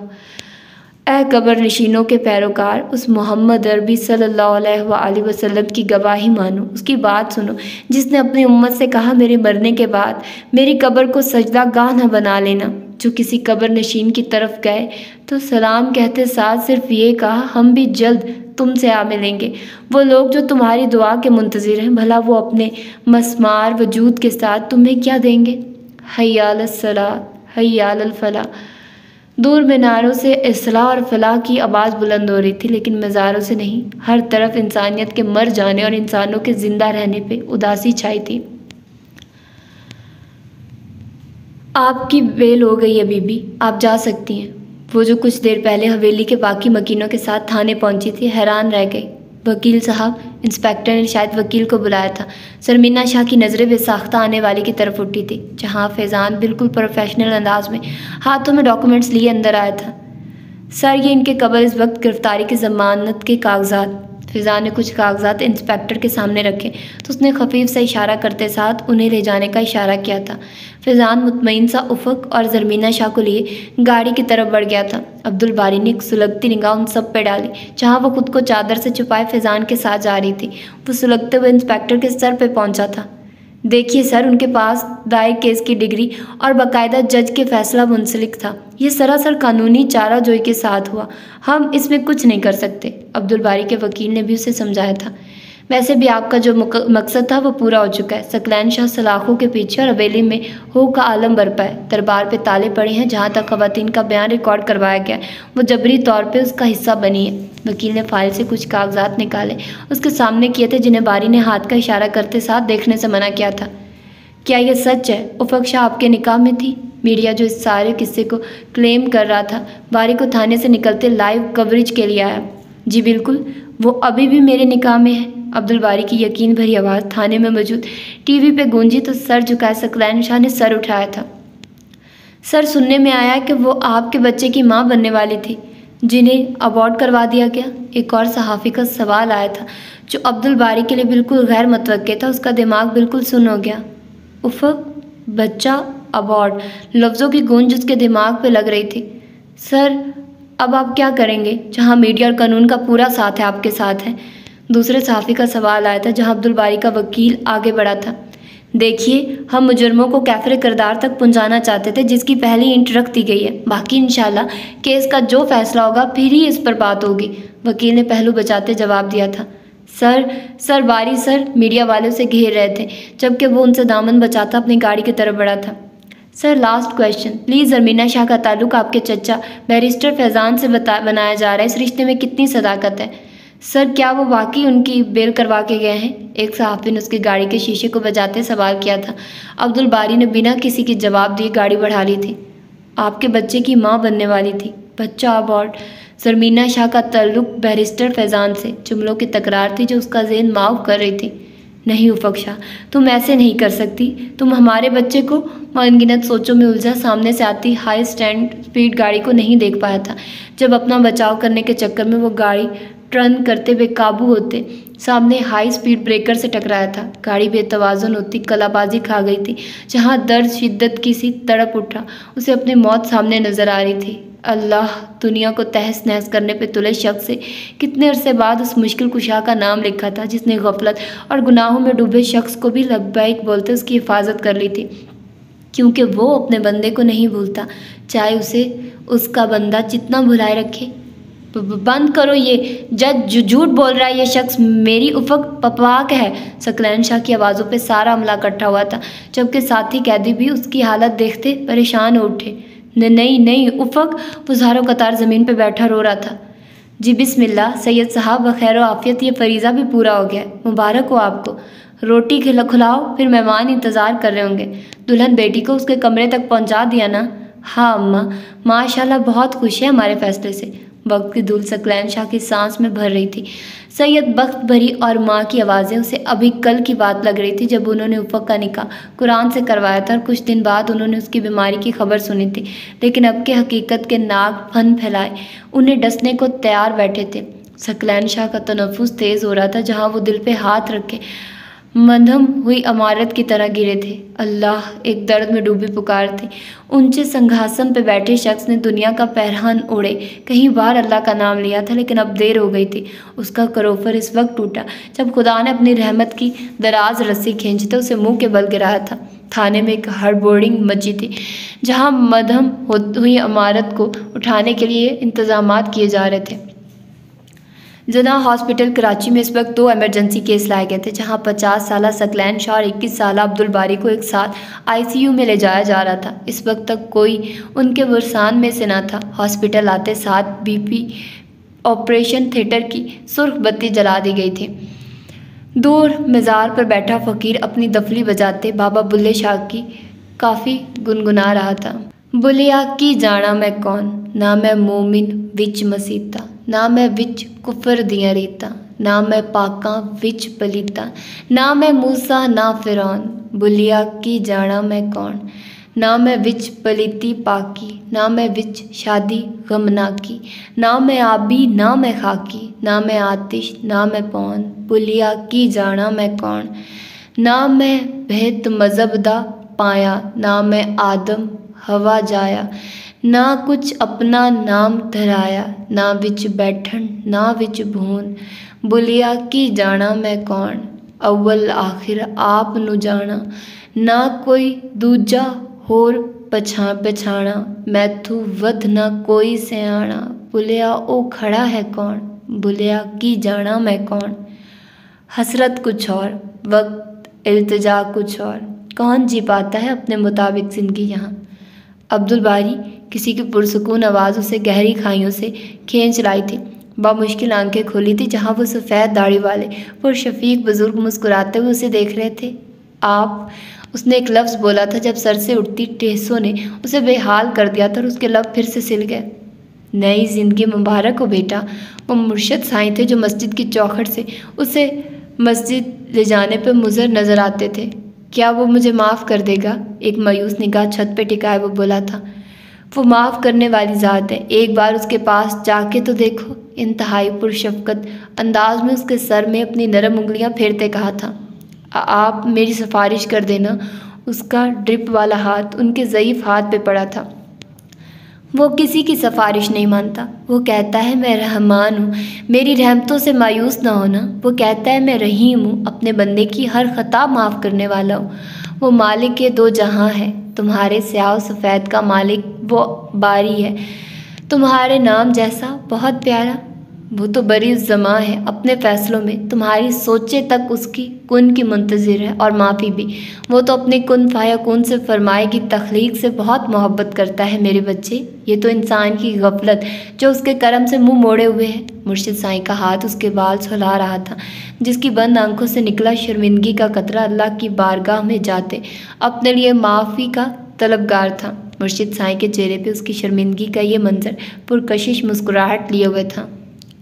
ए कब्र नशीनों के पैरोकार, उस मोहम्मद अरबी सल्लल्लाहु अलैहि वसल्लम की गवाही मानो, उसकी बात सुनो, जिसने अपनी उम्मत से कहा मेरे मरने के बाद मेरी कब्र को सजदा गाह न बना लेना। जो किसी कब्र नशीन की तरफ गए तो सलाम कहते साथ सिर्फ ये कहा, हम भी जल्द तुमसे आ मिलेंगे। वो लोग जो तुम्हारी दुआ के मुंतज़िर हैं, भला वो अपने मसमार वजूद के साथ तुम्हें क्या देंगे? हय्या अलस सलात, हय्या अलल फलाह। दूर मीनारों से इस्लाह और फलाह की आवाज़ बुलंद हो रही थी, लेकिन मज़ारों से नहीं। हर तरफ इंसानियत के मर जाने और इंसानों के ज़िंदा रहने पे उदासी छाई थी। आपकी बेल हो गई है बीबी, आप जा सकती हैं। वो जो कुछ देर पहले हवेली के बाकी मकीनों के साथ थाने पहुंची थी हैरान रह गई। वकील साहब, इंस्पेक्टर ने शायद वकील को बुलाया था। शर्मीना शाह की नज़रें बेसाख्ता आने वाले की तरफ उठी थी, जहां फैज़ान बिल्कुल प्रोफेशनल अंदाज में हाथों में डॉक्यूमेंट्स लिए अंदर आया था। सर, ये इनके कबल इस वक्त गिरफ्तारी की ज़मानत के कागजात। फैज़ान ने कुछ कागजात इंस्पेक्टर के सामने रखे तो उसने खफीफ सा इशारा करते साथ उन्हें ले जाने का इशारा किया था। फैज़ान मुतमईन सा उफ़क़ और शर्मीना शाह को लिए गाड़ी की तरफ बढ़ गया था। अब्दुल बारी ने एक सुलगती निगाह उन सब पे डाली जहाँ वो खुद को चादर से छुपाए फैज़ान के साथ जा रही थी। वो सुलगते हुए इंस्पेक्टर के सर पे पहुंचा था। देखिए सर, उनके पास दायर केस की डिग्री और बाकायदा जज के फैसला मुंसलिक था। ये सरासर कानूनी चाराजोई के साथ हुआ, हम इसमें कुछ नहीं कर सकते। अब्दुल बारी के वकील ने भी उसे समझाया था। वैसे भी आपका जो मकसद था वो पूरा हो चुका है। सकलैन शाह सलाखों के पीछे और हवेली में हो का आलम बरपा है। दरबार पे ताले पड़े हैं। जहाँ तक खवातीन का बयान रिकॉर्ड करवाया गया वो जबरी तौर पे उसका हिस्सा बनी है। वकील ने फाइल से कुछ कागजात निकाले, उसके सामने किए थे, जिन्हें बारी ने हाथ का इशारा करते साथ देखने से मना किया था। क्या ये सच है उफ़क़ शाह आपके निकाह में थी? मीडिया जो इस सारे किस्से को क्लेम कर रहा था, बारी को थाने से निकलते लाइव कवरेज के लिए आया। जी बिल्कुल, वो अभी भी मेरे निकाह में है। अब्दुल बारी की यकीन भरी आवाज़ थाने में मौजूद टीवी पे गूंजी तो सर झुकाए सकलैन शाह ने सर उठाया था। सर, सुनने में आया कि वो आपके बच्चे की माँ बनने वाली थी, जिन्हें अबॉर्ट करवा दिया गया। एक और सहाफ़ी का सवाल आया था जो अब्दुल बारी के लिए बिल्कुल गैर मुतवक्के था। उसका दिमाग बिल्कुल सुन्न हो गया। उफ़क़, बच्चा, अबॉर्ट, लफ्ज़ों की गूंज उसके दिमाग पे लग रही थी। सर, अब आप क्या करेंगे जहाँ मीडिया और कानून का पूरा साथ है, आपके साथ है? दूसरे सहाफ़ी का सवाल आया था जहाँ अब्दुल बारी का वकील आगे बढ़ा था। देखिए, हम मुजरमों को कैफरे किरदार तक पहुंचाना चाहते थे, जिसकी पहली इंट रख दी गई है। बाकी इंशाल्लाह केस का जो फैसला होगा फिर ही इस पर बात होगी। वकील ने पहलू बचाते जवाब दिया था। सर बारी सर मीडिया वालों से घेर रहे थे, जबकि वो उनसे दामन बचाता अपनी गाड़ी की तरफ बढ़ा था। Sir, last question please. Sharmina Shah का ताल्लुक आपके चचा बैरिस्टर फैज़ान से बनाया जा रहा है। इस रिश्ते में कितनी सदाकत है? सर, क्या वो वाकई उनकी बेल करवा के गए हैं? एक सहाफ़ी ने उसकी गाड़ी के शीशे को बजाते सवाल किया था। अब्दुल बारी ने बिना किसी के जवाब दिए गाड़ी बढ़ा ली थी। आपके बच्चे की माँ बनने वाली थी, बच्चा अबॉर्ट। शर्मीना शाह का ताल्लुक बैरिस्टर फैज़ान से। जुमलों की तकरार थी जो उसका ज़हन माफ कर रही थी। नहीं उफ़क़ शाह, तुम ऐसे नहीं कर सकती। तुम हमारे बच्चे को अनगिनत सोचों में उलझा सामने से आती हाई स्पीड गाड़ी को नहीं देख पाया था। जब अपना बचाव करने के चक्कर में वो गाड़ी टर्न करते बेकाबू होते सामने हाई स्पीड ब्रेकर से टकराया था। गाड़ी बेतवाज़ुन होती कलाबाजी खा गई थी। जहाँ दर्द शिद्दत की सी तड़प उठा, उसे अपनी मौत सामने नजर आ रही थी। अल्लाह, दुनिया को तहस नहस करने पे तुले शख्स से कितने अरसे बाद उस मुश्किल कुशा का नाम लिखा था, जिसने गफलत और गुनाहों में डूबे शख्स को भी लब्बैक बोलते उसकी हिफाजत कर ली थी। क्योंकि वो अपने बंदे को नहीं भूलता, चाहे उसे उसका बंदा जितना भुलाए रखे। बंद करो ये, जज झूठ बोल रहा है ये शख्स, मेरी उफ़क़ पपवाक है। सकलैन शाह की आवाज़ों पे सारा अमला इकट्ठा हुआ था, जबकि साथी कैदी भी उसकी हालत देखते परेशान हो उठे। नहीं उफ़क़, वो ज़ारो कतार ज़मीन पे बैठा रो रहा था। जी बिस्मिल्लाह सैयद साहब, बखैर आफ़ियत, ये फरीज़ा भी पूरा हो गया, मुबारक हो आपको। रोटी खिलाओ, फिर मेहमान इंतज़ार कर रहे होंगे। दुल्हन बेटी को उसके कमरे तक पहुंचा दिया ना? हाँ अम्मा, माशाल्लाह बहुत खुश है हमारे फ़ैसले से। वक्त की धूल सकलैन शाह की सांस में भर रही थी। सैयद बख्त भरी और माँ की आवाज़ें उसे अभी कल की बात लग रही थी, जब उन्होंने उफ़क़ का निकाह कुरान से करवाया था और कुछ दिन बाद उन्होंने उसकी बीमारी की खबर सुनी थी। लेकिन अब के हकीकत के नाग फन फैलाए उन्हें डसने को तैयार बैठे थे। सकलैन शाह का तनफ़ुस तेज़ हो रहा था। जहाँ वो दिल पे हाथ रखे मध्यम हुई इमारत की तरह गिरे थे। अल्लाह, एक दर्द में डूबी पुकार थी। ऊंचे संघासन पे बैठे शख्स ने दुनिया का पहरान ओढ़े कहीं बार अल्लाह का नाम लिया था, लेकिन अब देर हो गई थी। उसका करोफर इस वक्त टूटा जब खुदा ने अपनी रहमत की दराज रस्सी खींचते उसे मुंह के बल गिराया था। थाने में एक हड़बोड़िंग मची थी, जहाँ मध्यम हुई इमारत को उठाने के लिए इंतजामात किए जा रहे थे। जना हॉस्पिटल कराची में इस वक्त 2 इमरजेंसी केस लाए गए थे, जहां 50 साला सकलैन शाह और 21 साला अब्दुल बारी को एक साथ आईसीयू में ले जाया जा रहा था। इस वक्त तक कोई उनके बुरसान में से न था। हॉस्पिटल आते साथ बीपी ऑपरेशन थिएटर की सुर्ख बत्ती जला दी गई थी। दूर मज़ार पर बैठा फ़कीर अपनी दफली बजाते बाबा बुल्ले शाह की काफ़ी गुनगुना रहा था। बुलिया की जाना मैं कौन, ना मैं मोमिन विच मसीता, ना मैं विच कुफर दियां रीता, ना मैं पाका विच पलीता, ना मैं मूसा ना फिरौन। बुलिया की जाना मैं कौन, ना मैं विच पलीती पाकी, ना मैं विच शादी गमना की, ना मैं आबी ना मैं खाकी, ना मैं आतिश ना मैं पौन। बुलिया की जाना मैं कौन, ना मैं भेद मजहब दा पाया, ना मैं आदम हवा जाया, ना कुछ अपना नाम धराया, ना विच बैठन ना विच भून। बुलिया की जाना मैं कौन, अव्वल आखिर आप नु जाना, ना कोई दूजा होर पछाणा, मैथू वध ना कोई सियाणा। बुलिया ओ खड़ा है कौन, बुलिया की जाना मैं कौन। हसरत कुछ और, वक्त इल्तिजा कुछ और, कौन जी पाता है अपने मुताबिक ज़िंदगी यहाँ। अब्दुल बारी किसी की पुरसुकून आवाज़ उसे गहरी खाइयों से खींच लाई थी। बामुश्किल आंखें खोली थी जहाँ वो सफ़ेद दाढ़ी वाले पुरशफीक बुजुर्ग मुस्कुराते हुए उसे देख रहे थे। आप, उसने एक लफ्ज़ बोला था जब सर से उठती टेसों ने उसे बेहाल कर दिया था और उसके लब फिर से सिल गए। नई ज़िंदगी मुबारक हो बेटा। वो मुर्शद साईं थे जो मस्जिद की चौखट से उसे मस्जिद ले जाने पर मुज़र नज़र आते थे। क्या वो मुझे माफ़ कर देगा? एक मायूस निगाह छत पे टिकाए वो बोला था। वो माफ़ करने वाली ज़ात है, एक बार उसके पास जाके तो देखो। इंतहाई पुरशफ़क़त अंदाज में उसके सर में अपनी नरम उंगलियां फेरते कहा था। आप मेरी सिफारिश कर देना। उसका ड्रिप वाला हाथ उनके ज़ईफ़ हाथ पे पड़ा था। वो किसी की सिफारिश नहीं मानता। वो कहता है मैं रहमान हूँ, मेरी रहमतों से मायूस ना होना। वो कहता है मैं रहीम हूँ, अपने बंदे की हर ख़ता माफ़ करने वाला हूँ। वो मालिक के दो जहां है, तुम्हारे स्याह सफ़ेद का मालिक वो बारी है, तुम्हारे नाम जैसा बहुत प्यारा। वो तो बरी ज़मां है अपने फ़ैसलों में, तुम्हारी सोचे तक उसकी कुन की मुंतज़िर है और माफ़ी भी। वो तो अपने कुन फ़ायकुन से फ़रमाए की तख्लीक से बहुत मोहब्बत करता है मेरे बच्चे। ये तो इंसान की गफलत जो उसके करम से मुंह मोड़े हुए है। मुर्शिद साईं का हाथ उसके बाल सुला रहा था, जिसकी बंद आंखों से निकला शर्मिंदगी का कतरा अल्लाह की बारगाह में जाते अपने लिए माफ़ी का तलबगार था। मुर्शिद साईं के चेहरे पे उसकी शर्मिंदगी का ये मंजर पुरकशिश मुस्कुराहट लिए हुए था।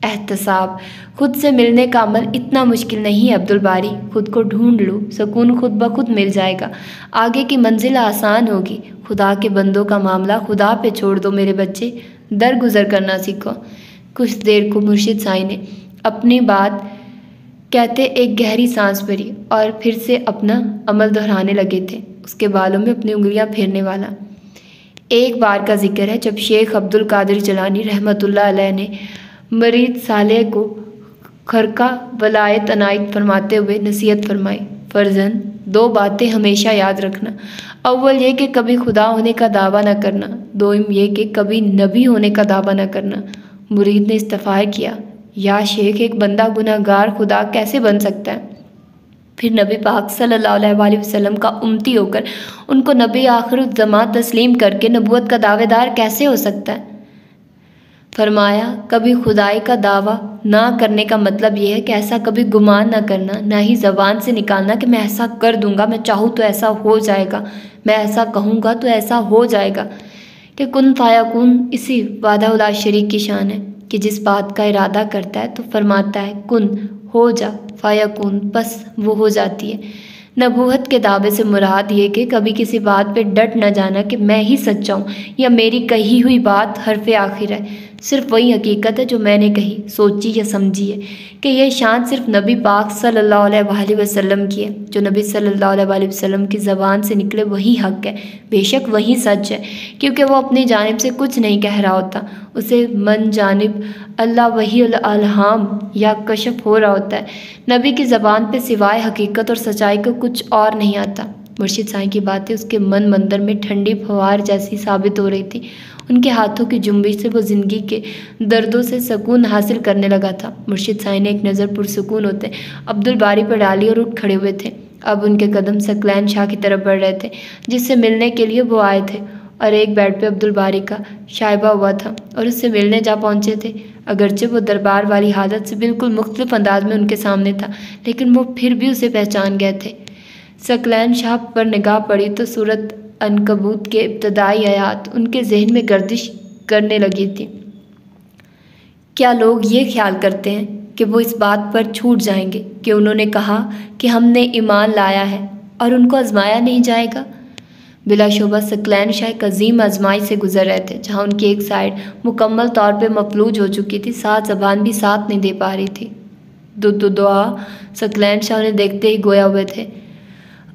एहतसाब, खुद से मिलने का अमल इतना मुश्किल नहीं है अब्दुल बारी। खुद को ढूंढ लो, सुकून खुद ब खुद मिल जाएगा, आगे की मंजिल आसान होगी। खुदा के बंदों का मामला खुदा पे छोड़ दो मेरे बच्चे, दरगुजर करना सीखो। कुछ देर को मुर्शिद साईं ने अपनी बात कहते एक गहरी सांस भरी और फिर से अपना अमल दोहराने लगे थे, उसके बालों में अपनी उंगलियां फेरने वाला। एक बार का जिक्र है जब शेख अब्दुल कादिर जिलानी रहमतुल्लाह अलैह ने मरीद सालेह को खरका वलायत अनायत फरमाते हुए नसीहत फरमाई। फर्जन, दो बातें हमेशा याद रखना। अव्वल ये कि कभी खुदा होने का दावा न करना, दोइम ये कि कभी नबी होने का दावा न करना। मुरीद ने इस्तफ़ा किया, या शेख, एक बंदा गुनहगार खुदा कैसे बन सकता है? फिर नबी पाक सल्लल्लाहु अलैहि वसल्लम का उम्मती होकर उनको नबी आखिरुज़्ज़मा तस्लीम करके नबूवत का दावेदार कैसे हो सकता है? फरमाया, कभी खुदाई का दावा ना करने का मतलब यह है कि ऐसा कभी गुमान ना करना, ना ही ज़बान से निकालना कि मैं ऐसा कर दूंगा, मैं चाहूँ तो ऐसा हो जाएगा, मैं ऐसा कहूँगा तो ऐसा हो जाएगा। कि कुन फायकुन इसी वादा शरीक की शान है कि जिस बात का इरादा करता है तो फरमाता है कुन, हो जा, फायकुन, बस वो हो जाती है। नबूवत के दावे से मुराद ये कि कभी किसी बात पे डट न जाना कि मैं ही सच्चा हूँ या मेरी कही हुई बात हरफ़े आखिर है। सिर्फ वही हकीकत है जो मैंने कही, सोची या समझी है। कि यह शान सिर्फ नबी पाक सल्लल्लाहु अलैहि वसल्लम की है। जो नबी सल्लल्लाहु अलैहि वसल्लम की ज़बान से निकले वही हक़ है, बेशक वही सच है, क्योंकि वो अपनी जानिब से कुछ नहीं कह रहा होता, उसे मन जानिब अल्लाह वही अलहाम या कशफ हो रहा होता है। नबी की ज़बान पे सिवाय हकीकत और सच्चाई को कुछ और नहीं आता। मुर्शिद साईं की बातें उसके मन मंदिर में ठंडी फवार जैसी साबित हो रही थी। उनके हाथों की जुम्बिश से वो ज़िंदगी के दर्दों से सुकून हासिल करने लगा था। मुर्शिद साईं ने एक नज़र पुरसुकून होते अब्दुल बारी पर डाली और उठ खड़े हुए थे। अब उनके कदम सकलैन शाह की तरफ बढ़ रहे थे, जिससे मिलने के लिए वो आए थे, और एक बेड पे अब्दुल बारी का शाइबा हुआ था और उससे मिलने जा पहुँचे थे। अगरचे वो दरबार वाली हालत से बिल्कुल मुख्तलिफ अंदाज में उनके सामने था, लेकिन वो फिर भी उसे पहचान गए थे। सकलैन शाह पर निगाह पड़ी तो सूरत अनकबूत के इब्तदाई आयात उनके जहन में गर्दिश करने लगी थी। क्या लोग ये ख्याल करते हैं कि वो इस बात पर छूट जाएंगे कि उन्होंने कहा कि हमने ईमान लाया है और उनको आजमाया नहीं जाएगा? बिलाशुबा सकलैन शाह एक अजीम आजमाई से गुजर रहे थे, जहाँ उनकी एक साइड मुकम्मल तौर पे मफलूज हो चुकी थी, साथ ज़बान भी साथ नहीं दे पा रही थी। दुआ सकलैन शाह उन्हें देखते ही गोया हुए थे।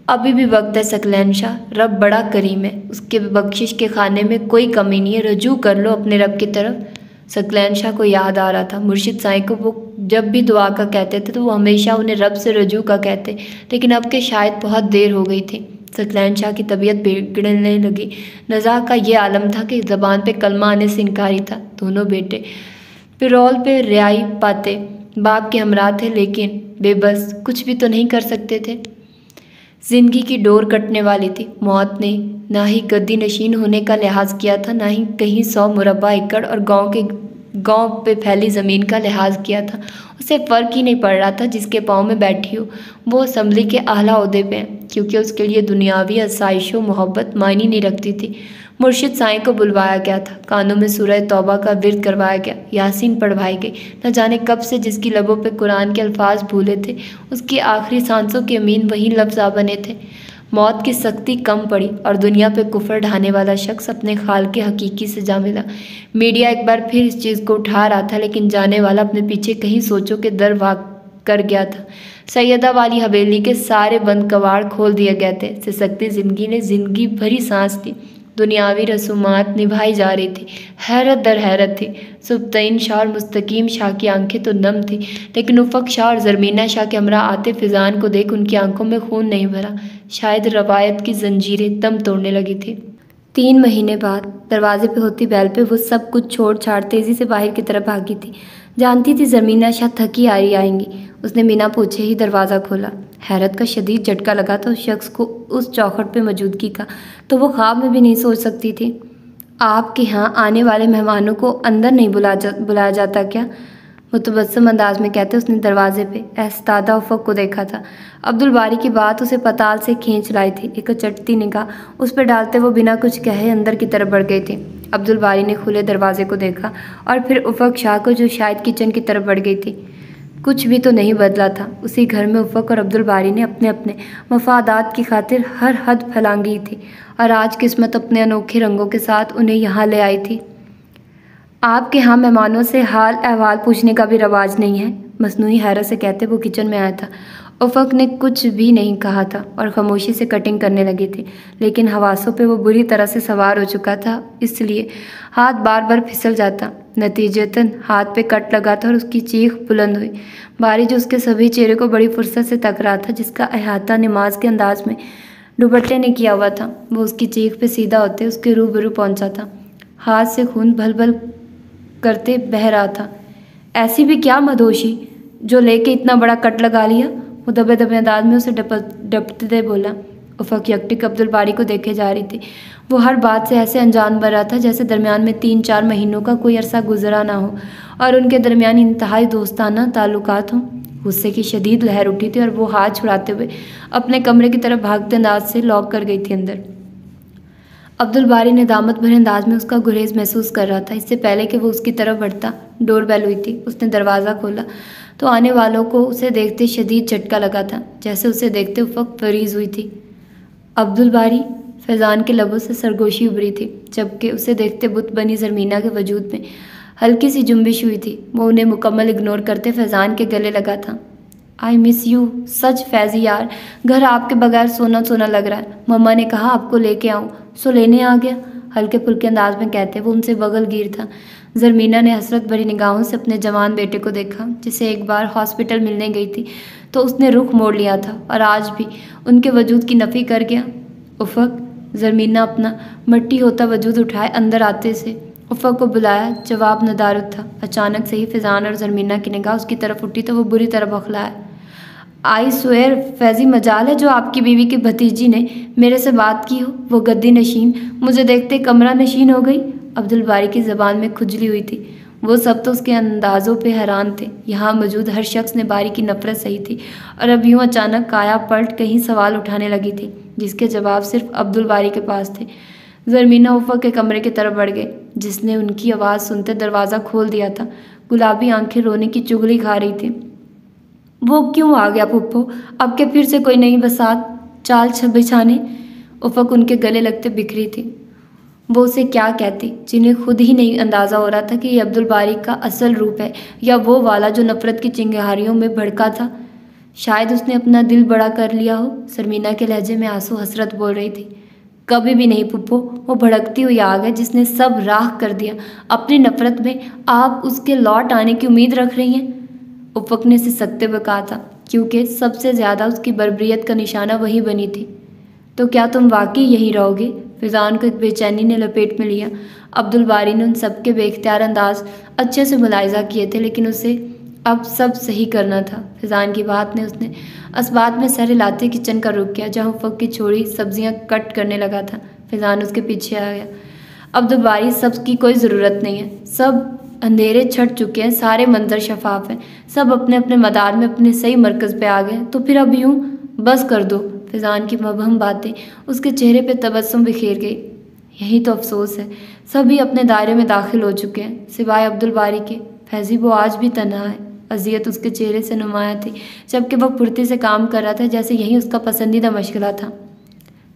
अभी भी वक्त है सकलैन शाह, रब बड़ा करीम है, उसके बख्शिश के खाने में कोई कमी नहीं है, रजू कर लो अपने रब की तरफ। सकलैन शाह को याद आ रहा था मुर्शिद साईं को वो जब भी दुआ का कहते थे तो वो हमेशा उन्हें रब से रजू का कहते, लेकिन अब के शायद बहुत देर हो गई थी। सकलैन शाह की तबीयत बिगड़ने लगी। नज़ा का ये आलम था कि ज़बान पे कलमा आने से इनकारी था। दोनों बेटे पिरोल पे रिहाई पाते बाप के हमरा थे, लेकिन बेबस कुछ भी तो नहीं कर सकते थे। जिंदगी की डोर कटने वाली थी। मौत ने ना ही गद्दी नशीन होने का लिहाज किया था, ना ही कहीं 100 मुरब्बा एकड़ और गांव पे फैली ज़मीन का लिहाज किया था। उसे फ़र्क ही नहीं पड़ रहा था जिसके पाँव में बैठी हो वो असम्बली के आला ओहदे पे है, क्योंकि उसके लिए दुनियावी आसाइशों मोहब्बत मायने नहीं रखती थी। मुर्शिद साईं को बुलवाया गया था, कानों में सूरह तौबा का विर्द करवाया गया, यासीन पढ़वाई गई। न जाने कब से जिसकी लबों पे कुरान के अल्फाज भूले थे, उसकी आखिरी सांसों के अमीन वही लफ्ज़ आ बने थे। मौत की सख्ती कम पड़ी और दुनिया पे कुफर ढाने वाला शख्स अपने खाल के हकीकी से जा मिला। मीडिया एक बार फिर इस चीज़ को उठा रहा था, लेकिन जाने वाला अपने पीछे कहीं सोचों के दर वाक कर गया था। सैयदा वाली हवेली के सारे बंद कवाड़ खोल दिए गए थे। सिसकती जिंदगी ने जिंदगी भरी सांस दी। दुनियावी रसूमात निभाई जा रही थी। हैरत दर हैरत थी। सुबतईन शाह और मुस्तकीम शाह की आंखें तो नम थी, लेकिन उफ़क़ शाह और ज़रमीना शाह के हमरा आते फिजान को देख उनकी आंखों में खून नहीं भरा। शायद रवायत की जंजीरें दम तोड़ने लगी थी। 3 महीने बाद दरवाजे पे होती बैल पे वो सब कुछ छोड़ छाड़ तेज़ी से बाहर की तरफ भागी थी। जानती थी ज़रमीना शाह थकी हारी आएंगी। उसने बिना पूछे ही दरवाज़ा खोला। हैरत का शदीद झटका लगा था उस शख्स को उस चौखट पे मौजूदगी का, तो वो ख्वाब में भी नहीं सोच सकती थी। आपके यहाँ आने वाले मेहमानों को अंदर नहीं बुलाया जाता क्या? मुतबस्सम अंदाज में कहते उसने दरवाजे पे एहस्तादा उफ़क़ को देखा था। अब्दुल बारी की बात उसे पताल से खींच लाई थी। एक चटती निगाह उस पर डालते वो बिना कुछ कहे अंदर की तरफ बढ़ गई थी। अब्दुल बारी ने खुले दरवाजे को देखा और फिर उफ़क़ शाह को, जो शायद किचन की तरफ बढ़ गई थी। कुछ भी तो नहीं बदला था। उसी घर में उफ़क़ और अब्दुल बारी ने अपने अपने मफादात की खातिर हर हद फैलांगी थी, और आज किस्मत अपने अनोखे रंगों के साथ उन्हें यहाँ ले आई थी। आपके यहाँ मेहमानों से हाल अहवाल पूछने का भी रवाज नहीं है? मसनूई हैरत से कहते वो किचन में आया था। उफ़क़ ने कुछ भी नहीं कहा था और खामोशी से कटिंग करने लगी थी, लेकिन हवासों पे वो बुरी तरह से सवार हो चुका था, इसलिए हाथ बार बार फिसल जाता। नतीजतन हाथ पे कट लगा था और उसकी चीख बुलंद हुई। बारी, जो उसके सभी चेहरे को बड़ी फुर्सत से तक रहा था, जिसका अहाता नमाज के अंदाज में दुपट्टे ने किया हुआ था, वो उसकी चीख पे सीधा होते उसके रूबरू पहुंचा था। हाथ से खून भल भल करते बह रहा था। ऐसी भी क्या मदोशी जो लेके इतना बड़ा कट लगा लिया? वो दबे दबे अंदाज में उसे डपटते बोला। उफ़क़ यकटिक अब्दुल बारी को देखे जा रही थी। वो हर बात से ऐसे अनजान भर रहा था जैसे दरमियान में 3-4 महीनों का कोई अरसा गुजरा ना हो और उनके दरमियान इंतहाई दोस्ताना ताल्लुकात हों। गुस्से की शदीद लहर उठी थी और वो हाथ छुड़ाते हुए अपने कमरे की तरफ भागते अंदाज से लॉक कर गई थी अंदर। अब्दुल बारी नेदामत भरे अंदाज में उसका गुरेज महसूस कर रहा था। इससे पहले कि वो उसकी तरफ बढ़ता, डोर बेल हुई थी। उसने दरवाज़ा खोला तो आने वालों को उसे देखते शदीद झटका लगा था। जैसे उसे देखते उफ़क़ फरीज हुई थी। अब्दुल बारी, फैज़ान के लबों से सरगोशी उभरी थी, जबकि उसे देखते बुत बनी ज़रमीना के वजूद में हल्की सी जुम्बिश हुई थी। वो उन्हें मुकम्मल इग्नोर करते फैज़ान के गले लगा था। I miss you such Faizi यार, घर आपके बगैर सोना सोना लग रहा है। मम्मा ने कहा आपको लेके आऊँ, सो लेने आ गया, हल्के फुल्के अंदाज में कहते वो उनसे बगल गिर था। ज़रमीना ने हसरत भरी निगाहों से अपने जवान बेटे को देखा, जिसे एक बार हॉस्पिटल मिलने गई थी तो उसने रुख मोड़ लिया था और आज भी उनके वजूद की नफ़ी कर गया। उफ़क़, ज़रमीना अपना मट्टी होता वजूद उठाए अंदर आते से उफ़क़ को बुलाया। जवाब नदारद था। अचानक से ही फैज़ान और ज़रमीना की निगाह उसकी तरफ उठी तो वो बुरी तरह बौखलाया। आई स्वेयर फैज़ी, मजाल है जो आपकी बीवी की भतीजी ने मेरे से बात की हो। वो गद्दी नशीन मुझे देखते कमरा नशीन हो गई। अब्दुल बारी की ज़बान में खुजली हुई थी। वो सब तो उसके अंदाज़ों पे हैरान थे। यहाँ मौजूद हर शख्स ने बारी की नफ़रत सही थी और अब यूँ अचानक काया पलट कहीं सवाल उठाने लगी थी जिसके जवाब सिर्फ अब्दुल बारी के पास थे। ज़रमीना उफ़क़ के कमरे की तरफ बढ़ गई, जिसने उनकी आवाज़ सुनते दरवाज़ा खोल दिया था। गुलाबी आंखें रोने की चुगली खा रही थी। वो क्यों आ गया पुप्पो? अब के फिर से कोई नई बसात चाल बिछाने? उफ़क़ उनके गले लगते बिखरी थी। वो उसे क्या कहती जिन्हें खुद ही नहीं अंदाज़ा हो रहा था कि ये अब्दुल बारी का असल रूप है या वो वाला जो नफ़रत की चिंगारियों में भड़का था। शायद उसने अपना दिल बड़ा कर लिया हो। ज़रमीना के लहजे में आंसू हसरत बोल रही थी। कभी भी नहीं पुप्पो, वो भड़कती हुई आग है जिसने सब राख कर दिया। अपनी नफ़रत में आप उसके लौट आने की उम्मीद रख रही हैं? उफ़क़ ने सिसकते हुए कहा था, क्योंकि सबसे ज़्यादा उसकी बर्बरियत का निशाना वही बनी थी। तो क्या तुम वाकई यहीं रहोगे? फ़िज़ान को एक बेचैनी ने लपेट में लिया। अब्दुल बारी ने उन सबके बेख्तियार अंदाज अच्छे से मुलाहिज़ा किए थे, लेकिन उसे अब सब सही करना था। फ़िज़ान की बात ने उसने असबात में सर हिलाते किचन का रुख किया, जहाँ उफ़क़ की छोड़ी सब्जियां कट करने लगा था। फ़िज़ान उसके पीछे आ गया। अब्दुल बारी, सब की कोई ज़रूरत नहीं है। सब अंधेरे छट चुके हैं, सारे मंजर शफाफ हैं, सब अपने अपने मदार में अपने सही मरकज़ पे आ गए। तो फिर अब यूँ बस कर दो। फ़िज़ान की मबहम बातें उसके चेहरे पे तबस्सुम बिखेर गई। यही तो अफसोस है, सभी अपने दायरे में दाखिल हो चुके हैं सिवाय अब्दुल बारी के। फैज़ी वो आज भी तन्हा है। अज़ियत उसके चेहरे से नुमाया थी, जबकि वह फुर्ती से काम कर रहा था जैसे यही उसका पसंदीदा मशगला था।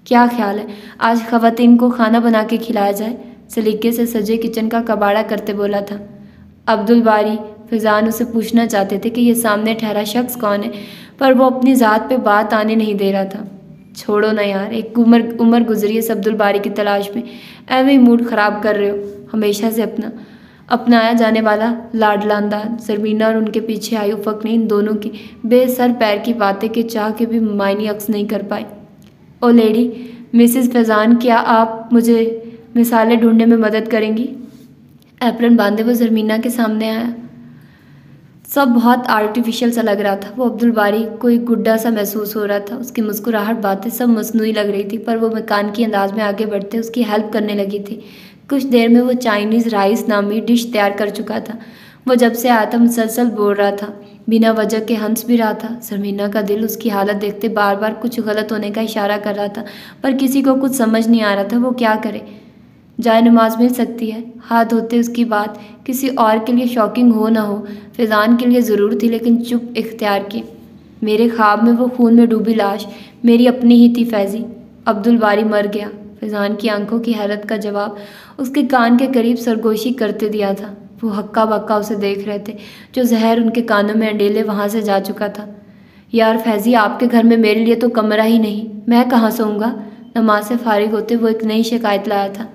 क्या ख्याल है आज ख़वातीन को खाना बना के खिलाया जाए? सलीके से सजे किचन का कबाड़ा करते बोला था अब्दुल बारी। फ़िज़ान उसे पूछना चाहते थे कि ये सामने ठहरा शख्स कौन है, पर वो अपनी ज़ात पे बात आने नहीं दे रहा था। छोड़ो ना यार, एक उम्र गुजरी है अब्दुल बारी की तलाश में, ऐਵੇਂ ही मूड ख़राब कर रहे हो। हमेशा से अपनाया जाने वाला लाडला अंदाज। ज़रमीना और उनके पीछे आई उफ़क़ ने इन दोनों की बेसर पैर की बातें के चाह के भी मायने अक्स नहीं कर पाई। ओ लेडी मिसिस फ़िज़ान, क्या आप मुझे मिसालें ढूंढने में मदद करेंगी? एप्रन बांधे वो ज़रमीना के सामने आया। सब बहुत आर्टिफिशियल सा लग रहा था। वो अब्दुल बारी कोई गुड्डा सा महसूस हो रहा था। उसकी मुस्कुराहट, बातें सब मसनूई लग रही थी, पर वो मकानकी अंदाज में आगे बढ़ते उसकी हेल्प करने लगी थी। कुछ देर में वो चाइनीज़ राइस नामी डिश तैयार कर चुका था। वो जब से आया था मुसलसल बोल रहा था, बिना वजह के हंस भी रहा था। ज़रमीना का दिल उसकी हालत देखते बार बार कुछ गलत होने का इशारा कर रहा था, पर किसी को कुछ समझ नहीं आ रहा था वो क्या करे। जाए नमाज मिल सकती है? हाथ धोते उसकी बात किसी और के लिए शॉकिंग हो ना हो, फ़िज़ान के लिए ज़रूर थी, लेकिन चुप इख्तियार की। मेरे ख्वाब में वो खून में डूबी लाश मेरी अपनी ही थी फैज़ी। अब्दुल बारी मर गया। फ़िज़ान की आंखों की हैरत का जवाब उसके कान के करीब सरगोशी करते दिया था। वो हक्का बक्का उसे देख रहे थे, जो जहर उनके कानों में अंडेले वहाँ से जा चुका था। यार फैज़ी, आपके घर में मेरे लिए तो कमरा ही नहीं, मैं कहाँ सोऊंगा? नमाज से फारिग होते वो एक नई शिकायत लाया था।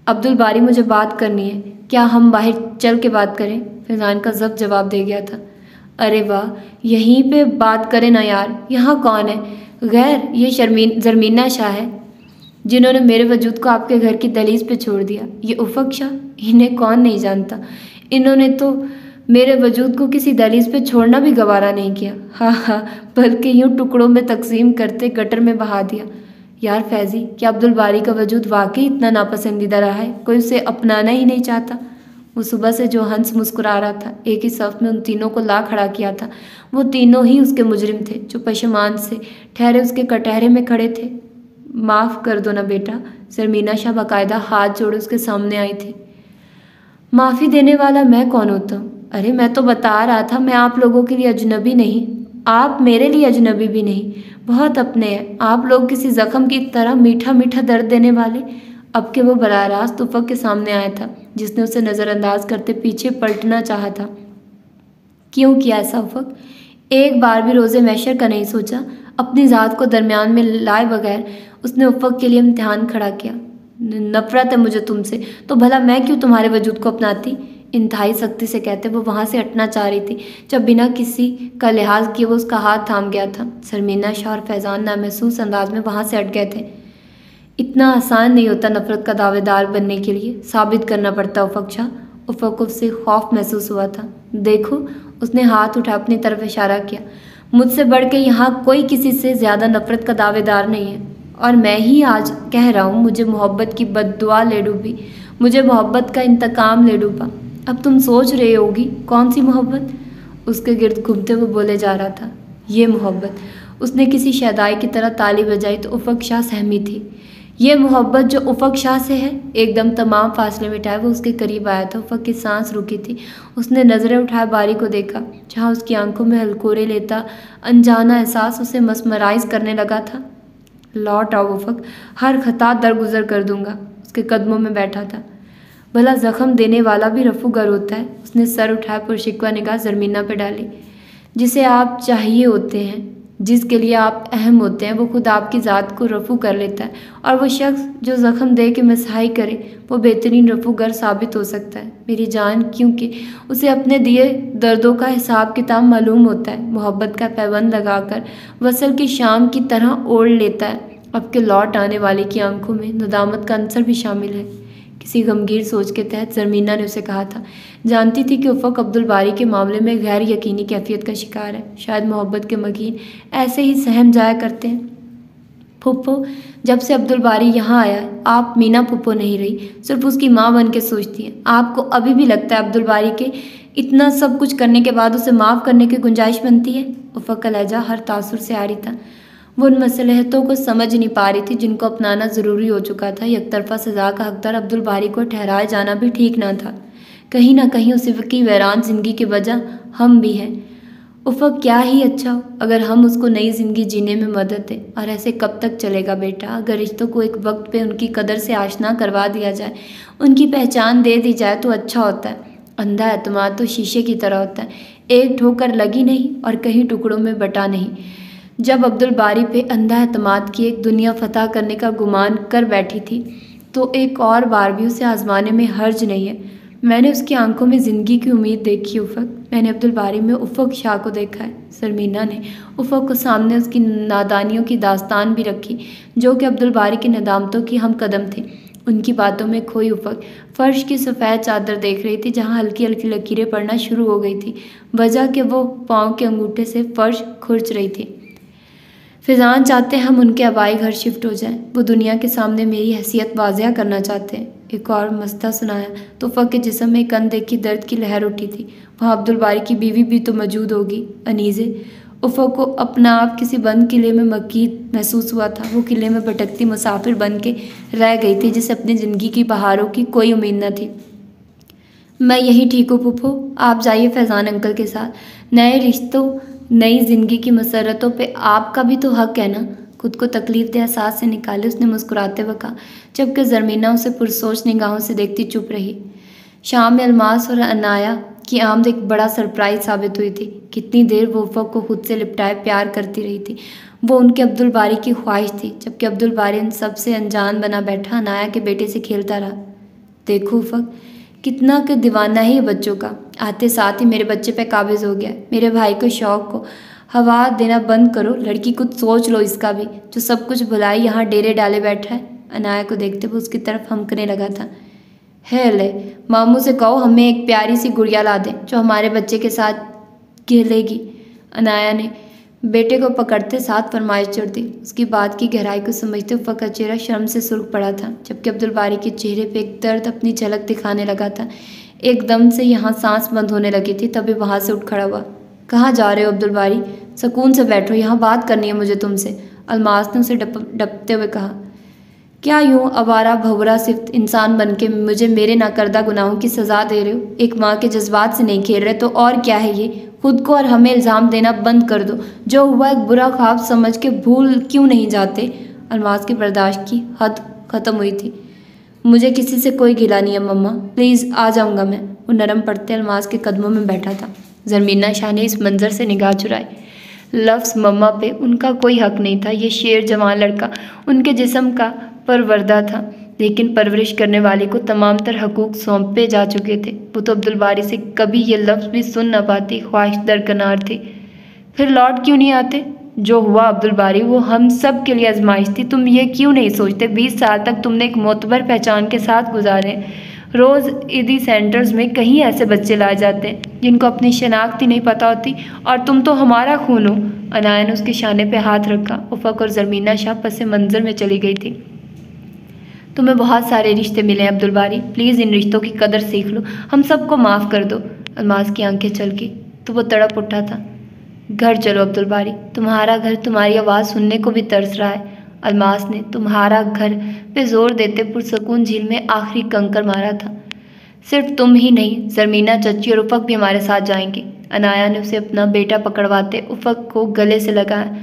अब्दुल बारी, मुझे बात करनी है, क्या हम बाहर चल के बात करें? फ़िज़ान का ज़ब्त जवाब दे गया था। अरे वाह, यहीं पे बात करें ना यार। यहाँ कौन है? गैर ये ज़रमीना शाह है, जिन्होंने मेरे वजूद को आपके घर की दहलीज पे छोड़ दिया। ये उफ़क़ शाह, इन्हें कौन नहीं जानता। इन्होंने तो मेरे वजूद को किसी दहलीज पे छोड़ना भी गवारा नहीं किया। हाँ हाँ, बल्कि यूँ टुकड़ों में तकसीम करते गटर में बहा दिया। यार फैज़ी, क्या अब्दुल बारी का वजूद वाकई इतना नापसंदीदा रहा है? कोई उसे अपनाना ही नहीं चाहता? वो सुबह से जो हंस मुस्कुरा रहा था, एक ही सफ़ में उन तीनों को ला खड़ा किया था। वो तीनों ही उसके मुजरिम थे, जो पशेमान से ठहरे उसके कटहरे में खड़े थे। माफ़ कर दो ना बेटा। ज़रमीना शाह बाकायदा हाथ जोड़े उसके सामने आई थी। माफ़ी देने वाला मैं कौन होता हूँ? अरे मैं तो बता रहा था, मैं आप लोगों के लिए अजनबी नहीं, आप मेरे लिए अजनबी भी नहीं, बहुत अपने हैं। आप लोग किसी ज़ख्म की तरह मीठा मीठा दर्द देने वाले। अब के वो बराह रास्त उफ़क़ के सामने आया था, जिसने उसे नज़रअंदाज करते पीछे पलटना चाहा था। क्यों किया ऐसा उफ़क़? एक बार भी रोज़े महशर का नहीं सोचा? अपनी ज़ात को दरमियान में लाए बगैर उसने उफ़क़ के लिए इम्तिहान खड़ा किया। नफ़रत है मुझे तुमसे, तो भला मैं क्यों तुम्हारे वजूद को अपनाती? इंतहाई सख्ती से कहते वो वहाँ से हटना चाह रही थी, जब बिना किसी का लिहाज किए वो उसका हाथ थाम गया था। ज़रमीना शाह और फ़ैज़ान नामहसूस अंदाज में वहाँ से हट गए थे। इतना आसान नहीं होता नफ़रत का दावेदार बनने के लिए, साबित करना पड़ता उफ़क़ शाह। उफ़क़ को उससे खौफ महसूस हुआ था। देखो, उसने हाथ उठा अपनी तरफ इशारा किया। मुझसे बढ़ के यहाँ कोई किसी से ज़्यादा नफ़रत का दावेदार नहीं है, और मैं ही आज कह रहा हूँ, मुझे मोहब्बत की बद्दुआ ले डूबी, मुझे मोहब्बत का इंतकाम ले डूबा। अब तुम सोच रहे होगी कौन सी मोहब्बत? उसके गिर्द घूमते हुए बोले जा रहा था, ये मोहब्बत। उसने किसी शहदाई की तरह ताली बजाई तो उफ़क़ शाह सहमी थी। ये मोहब्बत जो उफ़क़ शाह से है। एकदम तमाम फासले मिटाए वो उसके करीब आया था। उफ़क़ की सांस रुकी थी। उसने नज़रें उठाए बारी को देखा, जहाँ उसकी आंखों में हलकोरे लेता अनजाना एहसास उसे मस्मराइज करने लगा था। लौट आओ उफ़क़, हर खता दरगुजर कर दूंगा। उसके कदमों में बैठा था। भला जख्म देने वाला भी रफूगर होता है? उसने सर उठाए पुरशिकवा निगाह ज़रमीना पे डाली। जिसे आप चाहिए होते हैं, जिसके लिए आप अहम होते हैं, वो खुद आपकी ज़ात को रफू कर लेता है। और वो शख्स जो ज़ख्म दे के मसहाई करे वो बेहतरीन रफूगर साबित हो सकता है मेरी जान, क्योंकि उसे अपने दिए दर्दों का हिसाब किताब मालूम होता है। मोहब्बत का पैबंद लगाकर वसल की शाम की तरह ओढ़ लेता है। अब के लौट आने वाले की आंखों में नदामत का अंसर भी शामिल है। किसी गमगीर सोच के तहत ज़रमीना ने उसे कहा था। जानती थी कि उफ़क़ अब्दुल बारी के मामले में गैर यकीनी कैफियत का शिकार है। शायद मोहब्बत के मकीन ऐसे ही सहम जाया करते हैं। फुप्पो, जब से अब्दुल बारी यहाँ आया है आप मीना फुप्पो नहीं रही, सिर्फ उसकी माँ बन के सोचती हैं। आपको अभी भी लगता है अब्दुल बारी के इतना सब कुछ करने के बाद उसे माफ़ करने की गुंजाइश बनती है? उफ़क़ का लहजा हर तासुर से आ रही था। वो उन मसलहतों को समझ नहीं पा रही थी जिनको अपनाना ज़रूरी हो चुका था। यकतरफा सज़ा का हकदार अब्दुल बारी को ठहराया जाना भी ठीक ना था। कहीं ना कहीं उसी की वैरान ज़िंदगी की वजह हम भी हैं। उफ़क़ क्या ही अच्छा हो अगर हम उसको नई ज़िंदगी जीने में मदद दें। और ऐसे कब तक चलेगा बेटा? अगर रिश्तों को एक वक्त पे उनकी कदर से आशना करवा दिया जाए, उनकी पहचान दे दी जाए तो अच्छा होता है। अंधा एतमाद तो शीशे की तरह होता है, एक ठोकर लगी नहीं और कहीं टुकड़ों में बटा नहीं। जब अब्दुल बारी पे अंधा एतमाद की एक दुनिया फतह करने का गुमान कर बैठी थी तो एक और बार भी उसे आजमाने में हर्ज नहीं है। मैंने उसकी आंखों में ज़िंदगी की उम्मीद देखी उफ़क़। मैंने अब्दुल बारी में उफ़क़ शाह को देखा है। ज़रमीना ने उफ़क़ को सामने उसकी नादानियों की दास्तान भी रखी, जो कि अब्दुल बारी की नदामतों की हम कदम थी। उनकी बातों में खोई उफ़क़ फ़र्श की सफ़ेद चादर देख रही थी, जहाँ हल्की हल्की लकीरें पड़ना शुरू हो गई थी, वजह कि वो पाँव के अंगूठे से फ़र्श खुरच रही थी। फिजान चाहते हम उनके आबाई घर शिफ्ट हो जाएं। वो दुनिया के सामने मेरी हैसियत वाज़िया करना चाहते हैं। एक और मस्ता सुनाया तो उफ़क़ के जिस्म में एक अनदेखी दर्द की लहर उठी थी। वहाँ अब्दुल बारी की बीवी भी तो मौजूद होगी, अनीज़े। उफ़क़ को अपना आप किसी बंद किले में मकीद महसूस हुआ था। वो किले में भटकती मुसाफिर बन के रह गई थी, जिसे अपनी ज़िंदगी की बहारों की कोई उम्मीद न थी। मैं यही ठीक हूँ फूफो, आप जाइए फैज़ान अंकल के साथ। नए रिश्तों, नई ज़िंदगी की मसरतों पे आपका भी तो हक़ है ना? खुद को तकलीफ दे एहसास से निकाले उसने मुस्कुराते हुए कहा, जबकि ज़रमीना उसे पुरसोच निगाहों से देखती चुप रही। शाम में अलमास और अनाया की आमद एक बड़ा सरप्राइज साबित हुई थी। कितनी देर वो उफ़क़ को खुद से लिपटाए प्यार करती रही थी। वो उनके अब्दुल बारी की ख्वाहिश थी, जबकि अब्दुल बारी उन सबसे अनजान बना बैठा अनाया के बेटे से खेलता रहा। देखो उफ़क़, कितना के दीवाना है ये बच्चों का। आते साथ ही मेरे बच्चे पे काबिज़ हो गया। मेरे भाई को शौक़ को हवा देना बंद करो। लड़की कुछ सोच लो इसका भी, जो सब कुछ भुलाई यहाँ डेरे डाले बैठा है। अनाया को देखते हुए उसकी तरफ हमकने लगा था। है ले, मामू से कहो हमें एक प्यारी सी गुड़िया ला दें जो हमारे बच्चे के साथ खेलेगी। अनाया ने बेटे को पकड़ते साथ फरमाइश जोड़ दी। उसकी बात की गहराई को समझते उफ़क़ का चेहरा शर्म से सुर्ख पड़ा था, जबकि अब्दुल बारी के चेहरे पे एक दर्द अपनी झलक दिखाने लगा था। एकदम से यहाँ सांस बंद होने लगी थी, तभी वहाँ से उठ खड़ा हुआ। कहाँ जा रहे हो अब्दुल बारी? सुकून से बैठो, यहाँ बात करनी है मुझे तुमसे, अलमास ने उसे डपते हुए कहा। क्या यूँ अवारा भंवरा सिर्फ इंसान बन के मुझे मेरे नाकर्दा गुनाहों की सज़ा दे रहे हो? एक माँ के जज्बात से नहीं खेल रहे तो और क्या है ये? खुद को और हमें इल्ज़ाम देना बंद कर दो। जो हुआ एक बुरा ख्वाब समझ के भूल क्यों नहीं जाते? अलमास की बर्दाश्त की हद ख़त्म हुई थी। मुझे किसी से कोई गिला नहीं है मम्मा, प्लीज़ आ जाऊँगा मैं। वो नरम पड़ते अलमास के कदमों में बैठा था। ज़रमीना शाह ने इस मंज़र से निगाह चुराई। लफ्ज़ मम्मा पे उनका कोई हक़ नहीं था। ये शेर जवान लड़का उनके जिस्म का परवरदा था, लेकिन परवरिश करने वाले को तमाम तर हकूक़ सौंपे जा चुके थे। वो तो अब्दुल बारी से कभी ये लफ्ज़ भी सुन न पाती। ख्वाहिश दरकनार थी। फिर लौट क्यों नहीं आते? जो हुआ अब्दुल बारी वो हम सब के लिए आजमाइश थी। तुम ये क्यों नहीं सोचते 20 साल तक तुमने एक मोतबर पहचान के साथ गुजारे। रोज़ ईदी सेंटर्स में कहीं ऐसे बच्चे लाए जाते हैं जिनको अपनी शनाख्त ही नहीं पता होती, और तुम तो हमारा खून हो। अनाया ने उसके शाने पे हाथ रखा। उफ़क़ और ज़रमीना शाह पस मंज़र में चली गई थी। तुम्हें बहुत सारे रिश्ते मिले हैं अब्दुल बारी, प्लीज़ इन रिश्तों की कदर सीख लो, हम सबको माफ़ कर दो। अलमास की आंखें चलकी तो वो तड़प उठा था। घर चलो अब्दुल बारी, तुम्हारा घर तुम्हारी आवाज़ सुनने को भी तरस रहा है। अलमास ने तुम्हारा घर पे जोर देते पुरसकून झील में आखिरी कंकर मारा था। सिर्फ तुम ही नहीं, ज़रमीना, चच्ची और उफ़क भी हमारे साथ जाएंगे। अनाया ने उसे अपना बेटा पकड़वाते उफ़क को गले से लगाया।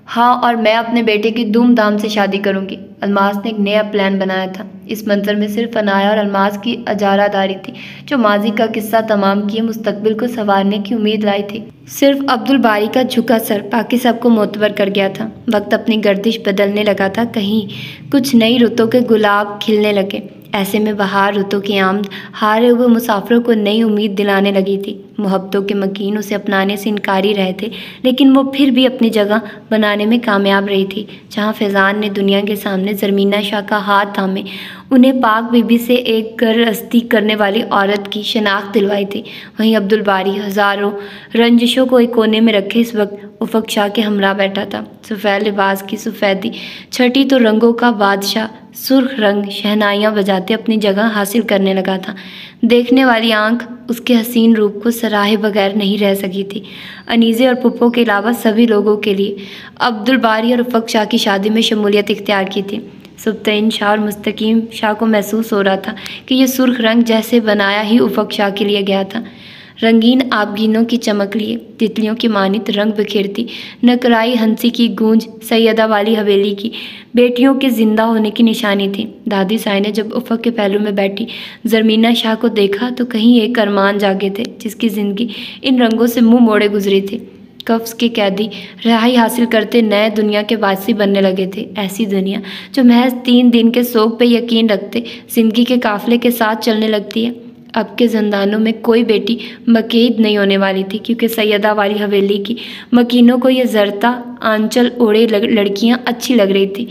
हाँ, और मैं अपने बेटे की धूमधाम से शादी करूंगी। अलमास ने एक नया प्लान बनाया था। इस मंजर में सिर्फ अनाया और अलमास की अजारादारी थी, जो माजी का किस्सा तमाम किए मुस्तकबिल को संवारने की उम्मीद लाई थी। सिर्फ अब्दुल बारी का झुका सर बाकी सबको मोतबर कर गया था। वक्त अपनी गर्दिश बदलने लगा था। कहीं कुछ नई रुतों के गुलाब खिलने लगे। ऐसे में बहार रुतों की आमद हारे हुए मुसाफिरों को नई उम्मीद दिलाने लगी थी। मोहब्बतों के मकीन उसे अपनाने से इनकारी रहे थे, लेकिन वो फिर भी अपनी जगह बनाने में कामयाब रही थी। जहाँ फैज़ान ने दुनिया के सामने ज़रमीना शाह का हाथ थामे उन्हें पाक बीबी से एक गरहस्ती करने वाली औरत की शनाख्त दिलवाई थी, वहीं अब्दुल बारी हज़ारों रंजिशों को एक कोने में रखे इस वक्त उफ़क शाह के हमरा बैठा था। सफ़ेद लिबास की सफ़ेदी छठी तो रंगों का बादशाह सुर्ख रंग शहनाइयाँ बजाते अपनी जगह हासिल करने लगा था। देखने वाली आंख उसके हसीन रूप को सराहे बगैर नहीं रह सकी थी। अनीज़े और पुप्पो के अलावा सभी लोगों के लिए अब्दुल बारी और उफ़क शाह की शादी में शमूलियत इख्तियार की थी। सुब्तईन शाह और मुस्तकीम शाह को महसूस हो रहा था कि यह सुर्ख रंग जैसे बनाया ही उफ़क शाह के लिए गया था। रंगीन आबगीनों की चमक लिए तितलियों की मानित रंग बिखेरती नकराई हंसी की गूंज सैयदा वाली हवेली की बेटियों के जिंदा होने की निशानी थी। दादी साई ने जब उफ़क के पहलू में बैठी ज़रमीना शाह को देखा तो कहीं एक अरमान जागे थे जिसकी ज़िंदगी इन रंगों से मुंह मोड़े गुजरी थी। कफ्स के कैदी रिहाई हासिल करते नए दुनिया के वासी बनने लगे थे। ऐसी दुनिया जो महज 3 दिन के सोग पे यकीन रखते ज़िंदगी के काफ़िले के साथ चलने लगती है। अब के ज़िंदानों में कोई बेटी मकीद नहीं होने वाली थी, क्योंकि सैयदा वाली हवेली की मकीनों को ये जरता आंचल ओढ़े लड़कियां अच्छी लग रही थी।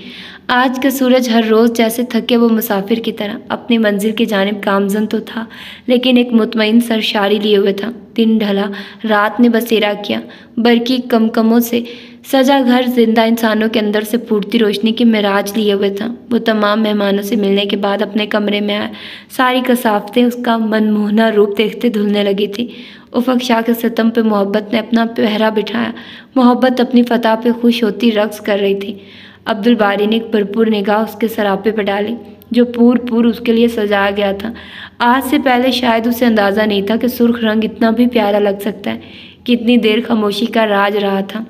आज का सूरज हर रोज़ जैसे थके वो मुसाफिर की तरह अपनी मंजिल की जानिब गामजन तो था, लेकिन एक मुतमईन सरशारी लिए हुए था। दिन ढला, रात ने बसेरा किया। बरकी कमकमों से सजा घर जिंदा इंसानों के अंदर से फूटती रोशनी की मिराज लिए हुए था। वो तमाम मेहमानों से मिलने के बाद अपने कमरे में आया। सारी कसाफतें उसका मनमोहना रूप देखते धुलने लगी थी। उफ़क शाह के सितम पे मोहब्बत ने अपना पहरा बिठाया। मोहब्बत अपनी फतह पे खुश होती रक्स कर रही थी। अब्दुल बारी ने एक भरपूर निगाह उसके सरापे पर डाली, जो पूर उसके लिए सजाया गया था। आज से पहले शायद उसे अंदाज़ा नहीं था कि सुर्ख रंग इतना भी प्यारा लग सकता है। कितनी देर खामोशी का राज रहा था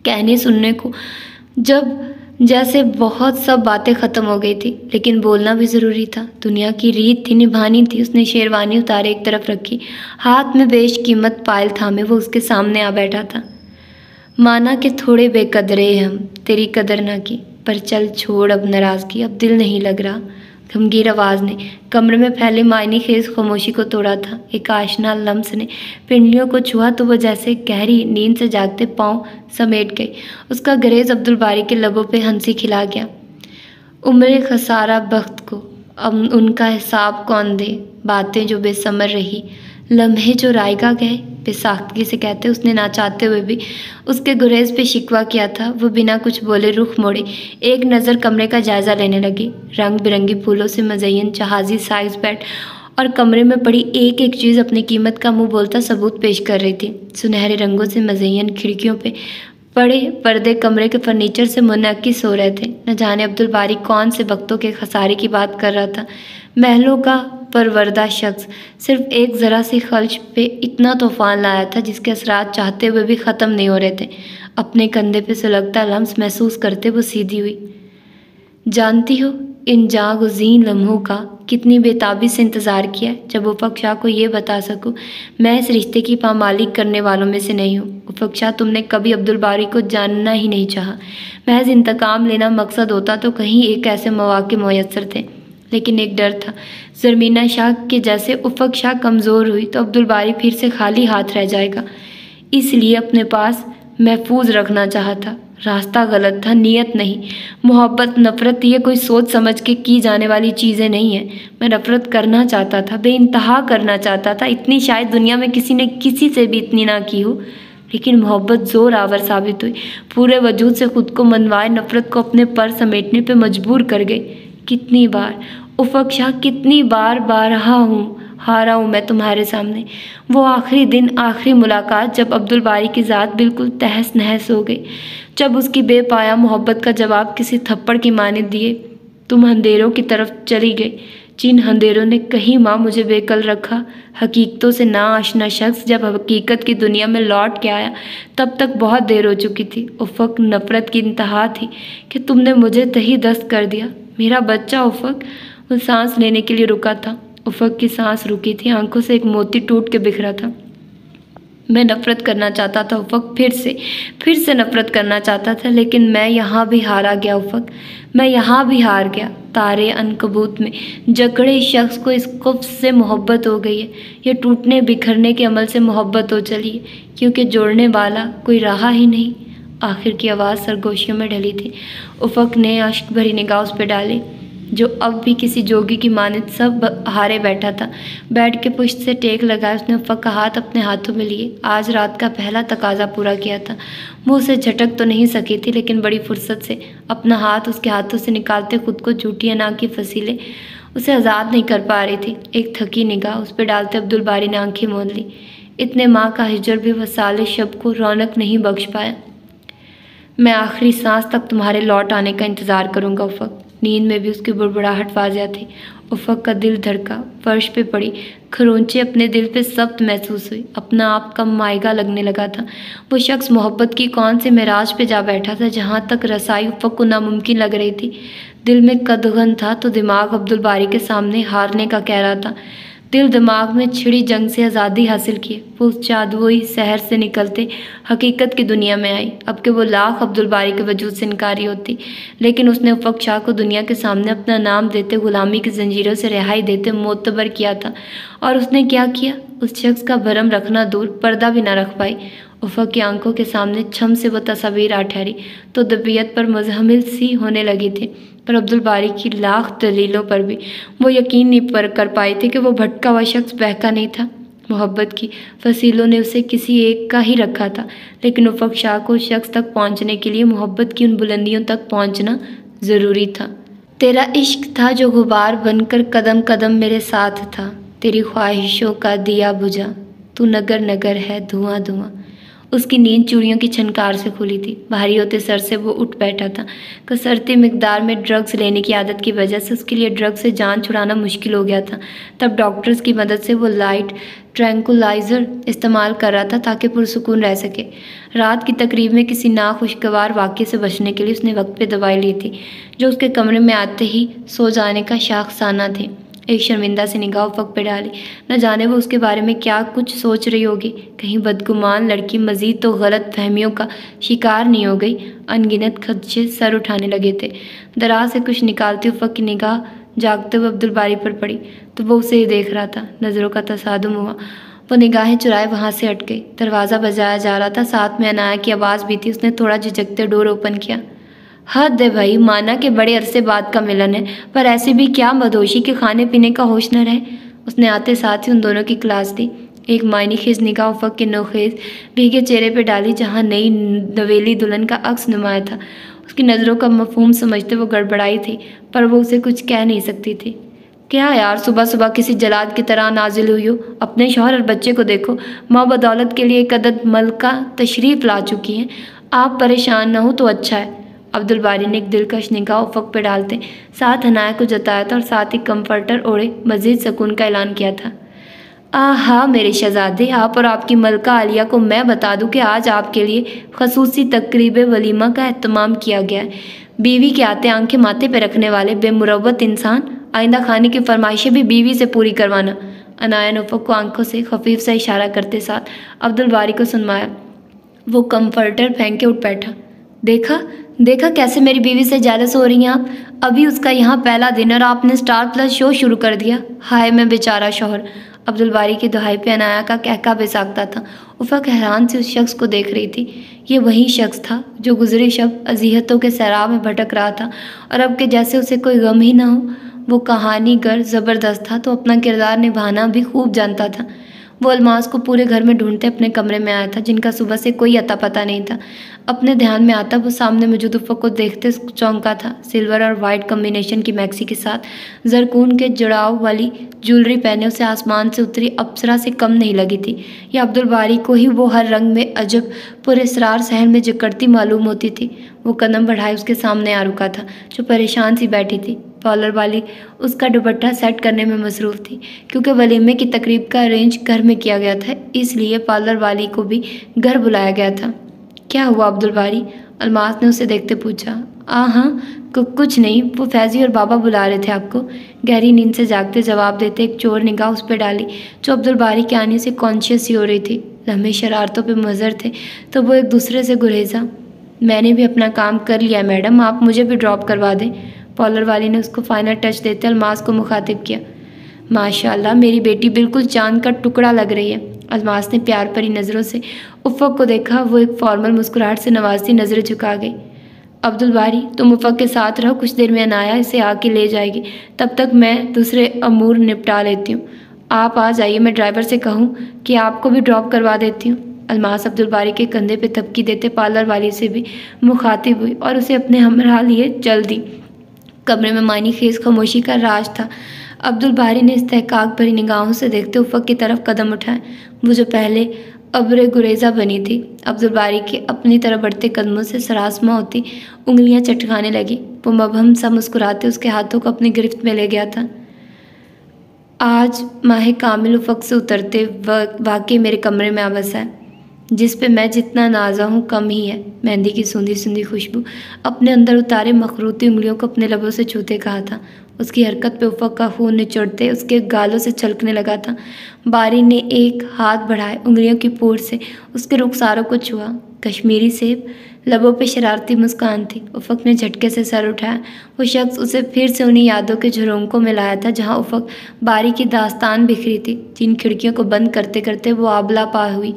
कहने सुनने को, जब जैसे बहुत सब बातें ख़त्म हो गई थी, लेकिन बोलना भी ज़रूरी था। दुनिया की रीत थी, निभानी थी। उसने शेरवानी उतारे एक तरफ रखी, हाथ में बेशकीमत पायल थामे वो उसके सामने आ बैठा था। माना कि थोड़े बेकदरे हम, तेरी कदर ना की, पर चल छोड़ अब नाराज़गी, अब दिल नहीं लग रहा। गमगीर आवाज़ ने कमरे में फैले मायने खेज खामोशी को तोड़ा था। एक आशना लम्स ने पिंडलियों को छुआ तो वह जैसे गहरी नींद से जागते पाँव समेट गई। उसका गरेज अब्दुल बारी के लबों पे हंसी खिला गया। उम्र खसारा बख्त को अब उनका हिसाब कौन दे, बातें जो बेसमर रही, लम्हे जो रायगा गए, बेसाख्तगी से कहते उसने ना चाहते हुए भी उसके गुरेज पे शिकवा किया था। वो बिना कुछ बोले रुख मोड़े एक नज़र कमरे का जायज़ा लेने लगी। रंग बिरंगी फूलों से मज़य्यन जहाज़ी साइज बेड और कमरे में पड़ी एक एक चीज़ अपनी कीमत का मुंह बोलता सबूत पेश कर रही थी। सुनहरे रंगों से मज़य्यन खिड़कियों पे पड़े पर्दे कमरे के फर्नीचर से मुनक्किस हो रहे थे। न जाने अब्दुल बारी कौन से वक्तों के खसारे की बात कर रहा था। महलों का परवरदा शख्स सिर्फ एक ज़रा सी खर्च पे इतना तूफान लाया था जिसके असरात चाहते हुए भी ख़त्म नहीं हो रहे थे। अपने कंधे पे सुलगता लम्स महसूस करते वो सीधी हुई। जानती हो इन जागुज़ीन लम्हों का कितनी बेताबी से इंतज़ार किया है, जब उफ़क शाह को ये बता सकूं मैं इस रिश्ते की पामाली करने वालों में से नहीं हूँ। उफ़क शाह, तुमने कभी अब्दुल बारी को जानना ही नहीं चाहा। महज इंतकाम लेना मकसद होता तो कहीं एक ऐसे मौके मुयस्सर थे, लेकिन एक डर था ज़रमीना शाह के जैसे उफ़क शाह कमज़ोर हुई तो अब्दुल बारी फिर से खाली हाथ रह जाएगा। इसलिए अपने पास महफूज रखना चाहा था। रास्ता गलत था, नियत नहीं। मोहब्बत नफ़रत ये कोई सोच समझ के की जाने वाली चीज़ें नहीं है। मैं नफ़रत करना चाहता था, बेइंतहा करना चाहता था। इतनी शायद दुनिया में किसी ने किसी से भी इतनी ना की हो, लेकिन मोहब्बत ज़ोर आवर साबित हुई। पूरे वजूद से खुद को मनवाए नफ़रत को अपने पर समेटने पे मजबूर कर गई। कितनी बार उफ़क़ शाह, कितनी बार हारा हूँ मैं तुम्हारे सामने। वो आखिरी दिन, आखिरी मुलाकात, जब अब्दुल बारी की ज़ात बिल्कुल तहस नहस हो गई, जब उसकी बेपाया मोहब्बत का जवाब किसी थप्पड़ की मानिंद दिए तुम अंधेरों की तरफ चली गई, जिन अंधेरों ने कहीं माँ मुझे बेकल रखा। हकीकतों से ना आशना शख्स जब हकीकत की दुनिया में लौट के आया तब तक बहुत देर हो चुकी थी। उफ़क़, नफ़रत की इंतहा थी कि तुमने मुझे तही दस्त कर दिया। मेरा बच्चा उफ़क़। वो सांस लेने के लिए रुका था। उफ़क़ की सांस रुकी थी, आंखों से एक मोती टूट के बिखरा था। मैं नफ़रत करना चाहता था उफ़क़, फिर से नफ़रत करना चाहता था, लेकिन मैं यहाँ भी हारा गया उफ़क़, मैं यहाँ भी हार गया। तारे अनकबूत में जकड़े इस शख्स को इस क़ुफ़्स से मोहब्बत हो गई है, ये टूटने बिखरने के अमल से मोहब्बत हो चली है, क्योंकि जोड़ने वाला कोई रहा ही नहीं। आखिर की आवाज़ सरगोशियों में ढली थी। उफ़क़ ने अश्क भरी निगाह उस पर डाली, जो अब भी किसी जोगी की मानिंद सब हारे बैठा था। बैठ के पुश्त से टेक लगाए उसने उफ़क़ का हाथ अपने हाथों में लिए। आज रात का पहला तकाजा पूरा किया था। वो उसे झटक तो नहीं सकी थी, लेकिन बड़ी फुर्सत से अपना हाथ उसके हाथों से निकालते खुद को झूठी अना की फसीलें उसे आज़ाद नहीं कर पा रही थी। एक थकी निगाह उस पर डालते अब्दुल बारी ने आंखें मूंद ली। इतने माँ का हिजर भी वसाले शब को रौनक नहीं बख्श पाया। मैं आखिरी सांस तक तुम्हारे लौट आने का इंतज़ार करूँगा उफ़क़। नींद में भी उसकी बुड़बुड़ाहट वाज़िया थी। उफ़क़ का दिल धड़का, फर्श पे पड़ी खरोंचें अपने दिल पे सख्त महसूस हुई। अपना आप कम मायगा लगने लगा था। वो शख्स मोहब्बत की कौन से मिराज पे जा बैठा था, जहाँ तक रसाई उफ़क़ को नामुमकिन लग रही थी। दिल में कदगन था तो दिमाग अब्दुल बारी के सामने हारने का कह रहा था। दिल दिमाग में छिड़ी जंग से आज़ादी हासिल किए वो उस जादुई शहर से निकलते हकीकत की दुनिया में आई। अब के वो लाख अब्दुल बारी के वजूद से इनकारी होती, लेकिन उसने उफ़क़ शाह को दुनिया के सामने अपना नाम देते, गुलामी की जंजीरों से रिहाई देते मोतबर किया था। और उसने क्या किया? उस शख्स का भरम रखना दूर, पर्दा भी ना रख पाई। उफ़क़ की आंखों के सामने छम से वो तस्वीर आ ठहरी तो तबीयत पर मुज़हमिल सी होने लगी थी। पर अब्दुल बारी की लाख दलीलों पर भी वो यकीन नहीं कर पाई थी कि वो भटका हुआ शख्स बहका नहीं था। मोहब्बत की फसीलों ने उसे किसी एक का ही रखा था, लेकिन उफ़क़ शाह को उस शख्स तक पहुँचने के लिए मोहब्बत की उन बुलंदियों तक पहुँचना ज़रूरी था। तेरा इश्क था जो गुबार बनकर कदम कदम मेरे साथ था, तेरी ख्वाहिशों का दिया बुझा, तू नगर नगर है धुआं धुआं। उसकी नींद चूड़ियों की छनकार से खुली थी। भारी होते सर से वो उठ बैठा था। कसरती मिकदार में ड्रग्स लेने की आदत की वजह से उसके लिए ड्रग्स से जान छुड़ाना मुश्किल हो गया था। तब डॉक्टर्स की मदद से वो लाइट ट्रैंकुलाइज़र इस्तेमाल कर रहा था ताकि पुरसुकून रह सके। रात की तकरीब में किसी नाखुशगवार वाक़ये से बचने के लिए उसने वक्त पे दवाई ली थी, जो उसके कमरे में आते ही सो जाने का शाखसाना थी। एक शर्मिंदा सी निगाह उफ़क़ पे डाली। न जाने वो उसके बारे में क्या कुछ सोच रही होगी। कहीं बदगुमान लड़की मज़ीद तो गलत फहमियों का शिकार नहीं हो गई। अनगिनत खदशे सर उठाने लगे थे। दराज से कुछ निकालती उफ़क़ की निगाह जागते हुए अब्दुल बारी पर पड़ी तो वो उसे ही देख रहा था। नज़रों का तसादुम हुआ। वो निगाहें चुराए वहाँ से हट गई। दरवाज़ा बजाया जा रहा था, साथ में अनाया की आवाज़ भी थी। उसने थोड़ा झिझकते डोर ओपन किया। हद है भाई, माना कि बड़े अरसे बाद का मिलन है, पर ऐसे भी क्या मदहोशी के खाने पीने का होश न रहे। उसने आते साथ ही उन दोनों की क्लास दी। एक मायनी खेज निगाह उफ़क़ के नोखेज भीगे चेहरे पे डाली, जहाँ नई नवेली दुल्हन का अक्स नुमाया था। उसकी नज़रों का मफहूम समझते वो गड़बड़ाई थी, पर वो उसे कुछ कह नहीं सकती थी। क्या यार, सुबह सुबह किसी जलाद की तरह नाजिल हुई हो? अपने शौहर और बच्चे को देखो। माँ बदौलत के लिए एक अदद मलका तशरीफ़ ला चुकी हैं। आप परेशान न हो तो अच्छा है। अब्दुल बारी ने एक दिलकश निगाह उफ़क़ पे डालते साथ अनाया को जताया था और साथ ही कंफर्टर ओढ़े मज़ीद सुकून का ऐलान किया था। आहा मेरे शहज़ादे, आप और आपकी मलका आलिया को मैं बता दूं कि आज आपके लिए खसूसी तकरीब वलीमा का एहतमाम किया गया है। बीवी के आते आंखें माथे पे रखने वाले बेमुरव्वत इंसान, आइंदा खाने की फरमाइशें भी बीवी से पूरी करवाना। अनाया ने उफ़क़ को आंखों से खफीफ सा इशारा करते साथ अब्दुल बारी को सुनवाया। वो कंफर्टर फेंक के उठ बैठा। देखा कैसे मेरी बीवी से जेलस हो रही हैं आप? अभी उसका यहाँ पहला दिन और आपने स्टार प्लस शो शुरू कर दिया। हाय मैं बेचारा शौहर। अब्दुल बारी की दुहाई पे अनाया का कहका बेसाख्ता था। उफ़क़ हैरान से उस शख्स को देख रही थी। ये वही शख्स था जो गुज़रे शब अज़ियतों के सैराब में भटक रहा था, और अब के जैसे उसे कोई गम ही ना हो। वो कहानीगर ज़बरदस्त था तो अपना किरदार निभाना भी खूब जानता था। वो अलमास को पूरे घर में ढूंढते अपने कमरे में आया था, जिनका सुबह से कोई अता पता नहीं था। अपने ध्यान में आता वो सामने मौजूद उफ़क़ को देखते चौंका था। सिल्वर और वाइट कम्बिनेशन की मैक्सी के साथ जरकून के जड़ाव वाली ज्वेलरी पहने उसे आसमान से उतरी अप्सरा से कम नहीं लगी थी। या अब्दुल बारी को ही वो हर रंग में अजब पुरस्रार सहन में जकड़ती मालूम होती थी। वो कदम बढ़ाए उसके सामने आ रुका था, जो परेशान सी बैठी थी। पार्लर वाली उसका दुपट्टा सेट करने में मसरूफ़ थी, क्योंकि वलीमे की तकरीब का अरेंज घर में किया गया था, इसलिए पार्लर वाली को भी घर बुलाया गया था। क्या हुआ अब्दुल बारी? अलमास ने उसे देखते पूछा। हाँ, कुछ नहीं, वो फैज़ी और बाबा बुला रहे थे आपको। गहरी नींद से जागते जवाब देते एक चोर निगाह उस पर डाली, जो अब्दुल बारी के आने से कॉन्शियस ही हो रही थी। लम्हे शरारतों पे मुज़र थे, तो वो एक दूसरे से गुरेजा। मैंने भी अपना काम कर लिया मैडम, आप मुझे भी ड्रॉप करवा दें। पार्लर वाली ने उसको फाइनल टच देते अलमास को मुखातिब किया। माशाल्लाह, मेरी बेटी बिल्कुल चांद का टुकड़ा लग रही है। अलमास ने प्यार भरी नज़रों से उफ़क़ को देखा। वो एक फॉर्मल मुस्कुराहट से नवाजती नज़रें झुका गई। अब्दुल बारी, तुम उफ़क़ के साथ रहो, कुछ देर में अनाया इसे आके ले जाएगी, तब तक मैं दूसरे अमूर निपटा लेती हूँ। आप आ जाइए, मैं ड्राइवर से कहूँ कि आपको भी ड्रॉप करवा देती हूँ। अलमास अब्दुल बारी के कंधे पे थपकी देते पार्लर वाली से भी मुखातिब हुई और उसे अपने हमरा लिए चल दी। कमरे में मायनी खेज खामोशी का राज था। अब्दुल बारी ने इस्तेहकाक भरी निगाहों से देखते उफ़क़ की तरफ कदम उठाए, वो जो पहले अब्र गुरेजा बनी थी। अब्दुल बारी के अपनी तरफ बढ़ते कदमों से सरासमा होती उंगलियां चटकाने लगी। वो मबहम सा मुस्कुराते उसके हाथों को अपनी गिरफ्त में ले गया था। आज माह कामिल उफ़क़ से उतरते वाकई मेरे कमरे में आबसा है, जिस पे मैं जितना नाजा हूँ कम ही है। मेहंदी की सूंधी सूंधी खुशबू अपने अंदर उतारे मखरूती उंगलियों को अपने लबों से छूते कहा था। उसकी हरकत पे उफ़क़ का खून निचोड़ते उसके गालों से छलकने लगा था। बारी ने एक हाथ बढ़ाए उंगलियों की पोर से उसके रुखसारों को छुआ। कश्मीरी सेब, लबों पे शरारती मुस्कान थी। उफ़क़ ने झटके से सर उठाया। वो शख्स उसे फिर से उन्हीं यादों के झरोंकों में लाया था, जहाँ उफ़क़ बारी की दास्तान बिखरी थी, जिन खिड़कियों को बंद करते करते वो आबला पा हुई।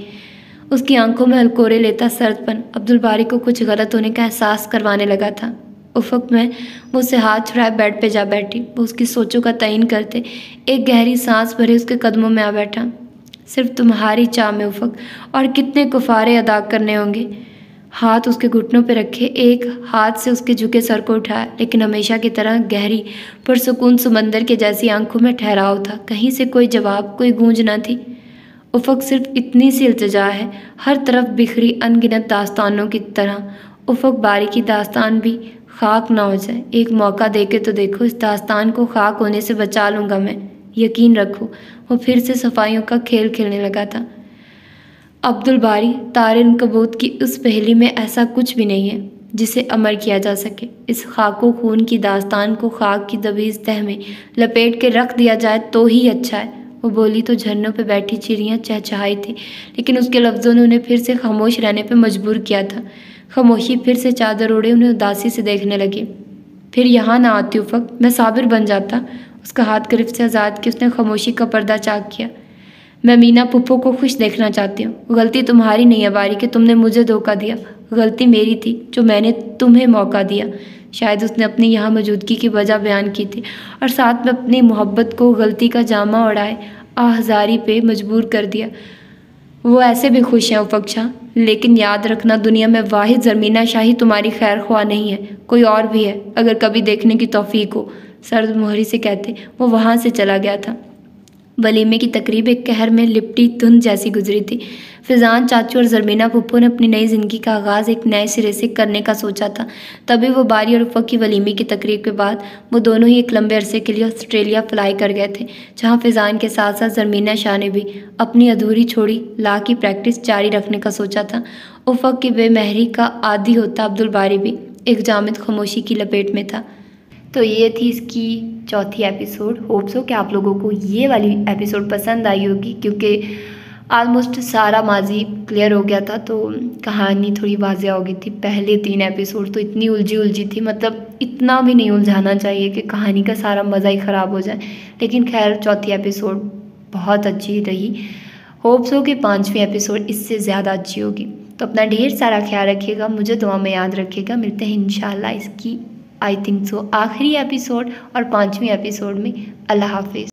उसकी आंखों में हलकोरे लेता सर्दपन अब्दुल बारी को कुछ गलत होने का एहसास करवाने लगा था। उफ़क़ में वो उससे हाथ छुड़ाए बेड पे जा बैठी। वो उसकी सोचों का तयन करते एक गहरी सांस भरे उसके कदमों में आ बैठा। सिर्फ तुम्हारी चाह में उफ़क़, और कितने कुफारे अदा करने होंगे। हाथ उसके घुटनों पे रखे, एक हाथ से उसके झुके सर को उठाया, लेकिन हमेशा की तरह गहरी पुरसुकून समंदर के जैसी आंखों में ठहराव था। कहीं से कोई जवाब, कोई गूंज न थी। उफ़क़, सिर्फ इतनी सी इल्तिजा है, हर तरफ बिखरी अनगिनत दास्तानों की तरह। उफ़क़, बारी की दास्तान भी खाक ना हो जाए। एक मौका देके तो देखो, इस दास्तान को खाक होने से बचा लूँगा मैं, यकीन रखो। वो फिर से सफाइयों का खेल खेलने लगा था। अब्दुल बारी, तारे अनकबूत की उस पहेली में ऐसा कुछ भी नहीं है जिसे अमर किया जा सके। इस खाको खून की दास्तान को खाक की दबीज़ तह में लपेट के रख दिया जाए तो ही अच्छा है। वो बोली तो झरनों पे बैठी चिड़ियाँ चहचहाई थी, लेकिन उसके लफ्ज़ों ने उन्हें फिर से खामोश रहने पे मजबूर किया था। खामोशी फिर से चादर ओढ़े उन्हें उदासी से देखने लगी। फिर यहाँ ना आती उफ़क़, मैं साबिर बन जाता। उसका हाथ गिरफ्त से आज़ाद की उसने खामोशी का पर्दा चाक किया। मैं मीना पुप्पो को खुश देखना चाहती हूँ। गलती तुम्हारी नहीं है बारी कि तुमने मुझे धोखा दिया, गलती मेरी थी जो मैंने तुम्हें मौका दिया। शायद उसने अपनी यहाँ मौजूदगी की वजह बयान की थी और साथ में अपनी मोहब्बत को गलती का जामा ओढ़ाए आहजारी पे मजबूर कर दिया। वो ऐसे भी खुश हैं उफ़क़ शाह, लेकिन याद रखना दुनिया में वाहिद ज़मीना शाही तुम्हारी खैर ख्वाह नहीं है, कोई और भी है, अगर कभी देखने की तौफीक हो। सर्द मोहरी से कहते वो वहाँ से चला गया था। वलीमे की तकरीब एक कहर में लिपटी धुंध जैसी गुजरी थी। फिजान चाचू और ज़रमीना पुप्पो ने अपनी नई ज़िंदगी का आगाज़ एक नए सिरे से करने का सोचा था। तभी वो बारी और उफ़क़ की वलीमे की तकरीब के बाद वो दोनों ही एक लंबे अरसे के लिए ऑस्ट्रेलिया फ्लाई कर गए थे, जहाँ फिजान के साथ साथ ज़रमीना शाह ने भी अपनी अधूरी छोड़ी ला की प्रैक्टिस जारी रखने का सोचा था। उफ़क़ की बेमहरी का आदी होता अब्दुल बारी भी एक जामिद खामोशी की लपेट में था। तो ये थी इसकी चौथी एपिसोड। होप्स हो कि आप लोगों को ये वाली एपिसोड पसंद आई होगी, क्योंकि आलमोस्ट सारा माजी क्लियर हो गया था, तो कहानी थोड़ी वाज़ेह हो गई थी। पहले 3 एपिसोड तो इतनी उलझी थी, मतलब इतना भी नहीं उलझाना चाहिए कि कहानी का सारा मज़ा ही ख़राब हो जाए। लेकिन खैर, चौथी एपिसोड बहुत अच्छी रही। होप्स हो कि 5वीं एपिसोड इससे ज़्यादा अच्छी होगी। तो अपना ढेर सारा ख्याल रखिएगा, मुझे दुआ में याद रखिएगा। मिलते हैं इंशाल्लाह इसकी आई थिंक सो आखिरी एपिसोड और 5वीं एपिसोड में। अल्लाह हाफिज़।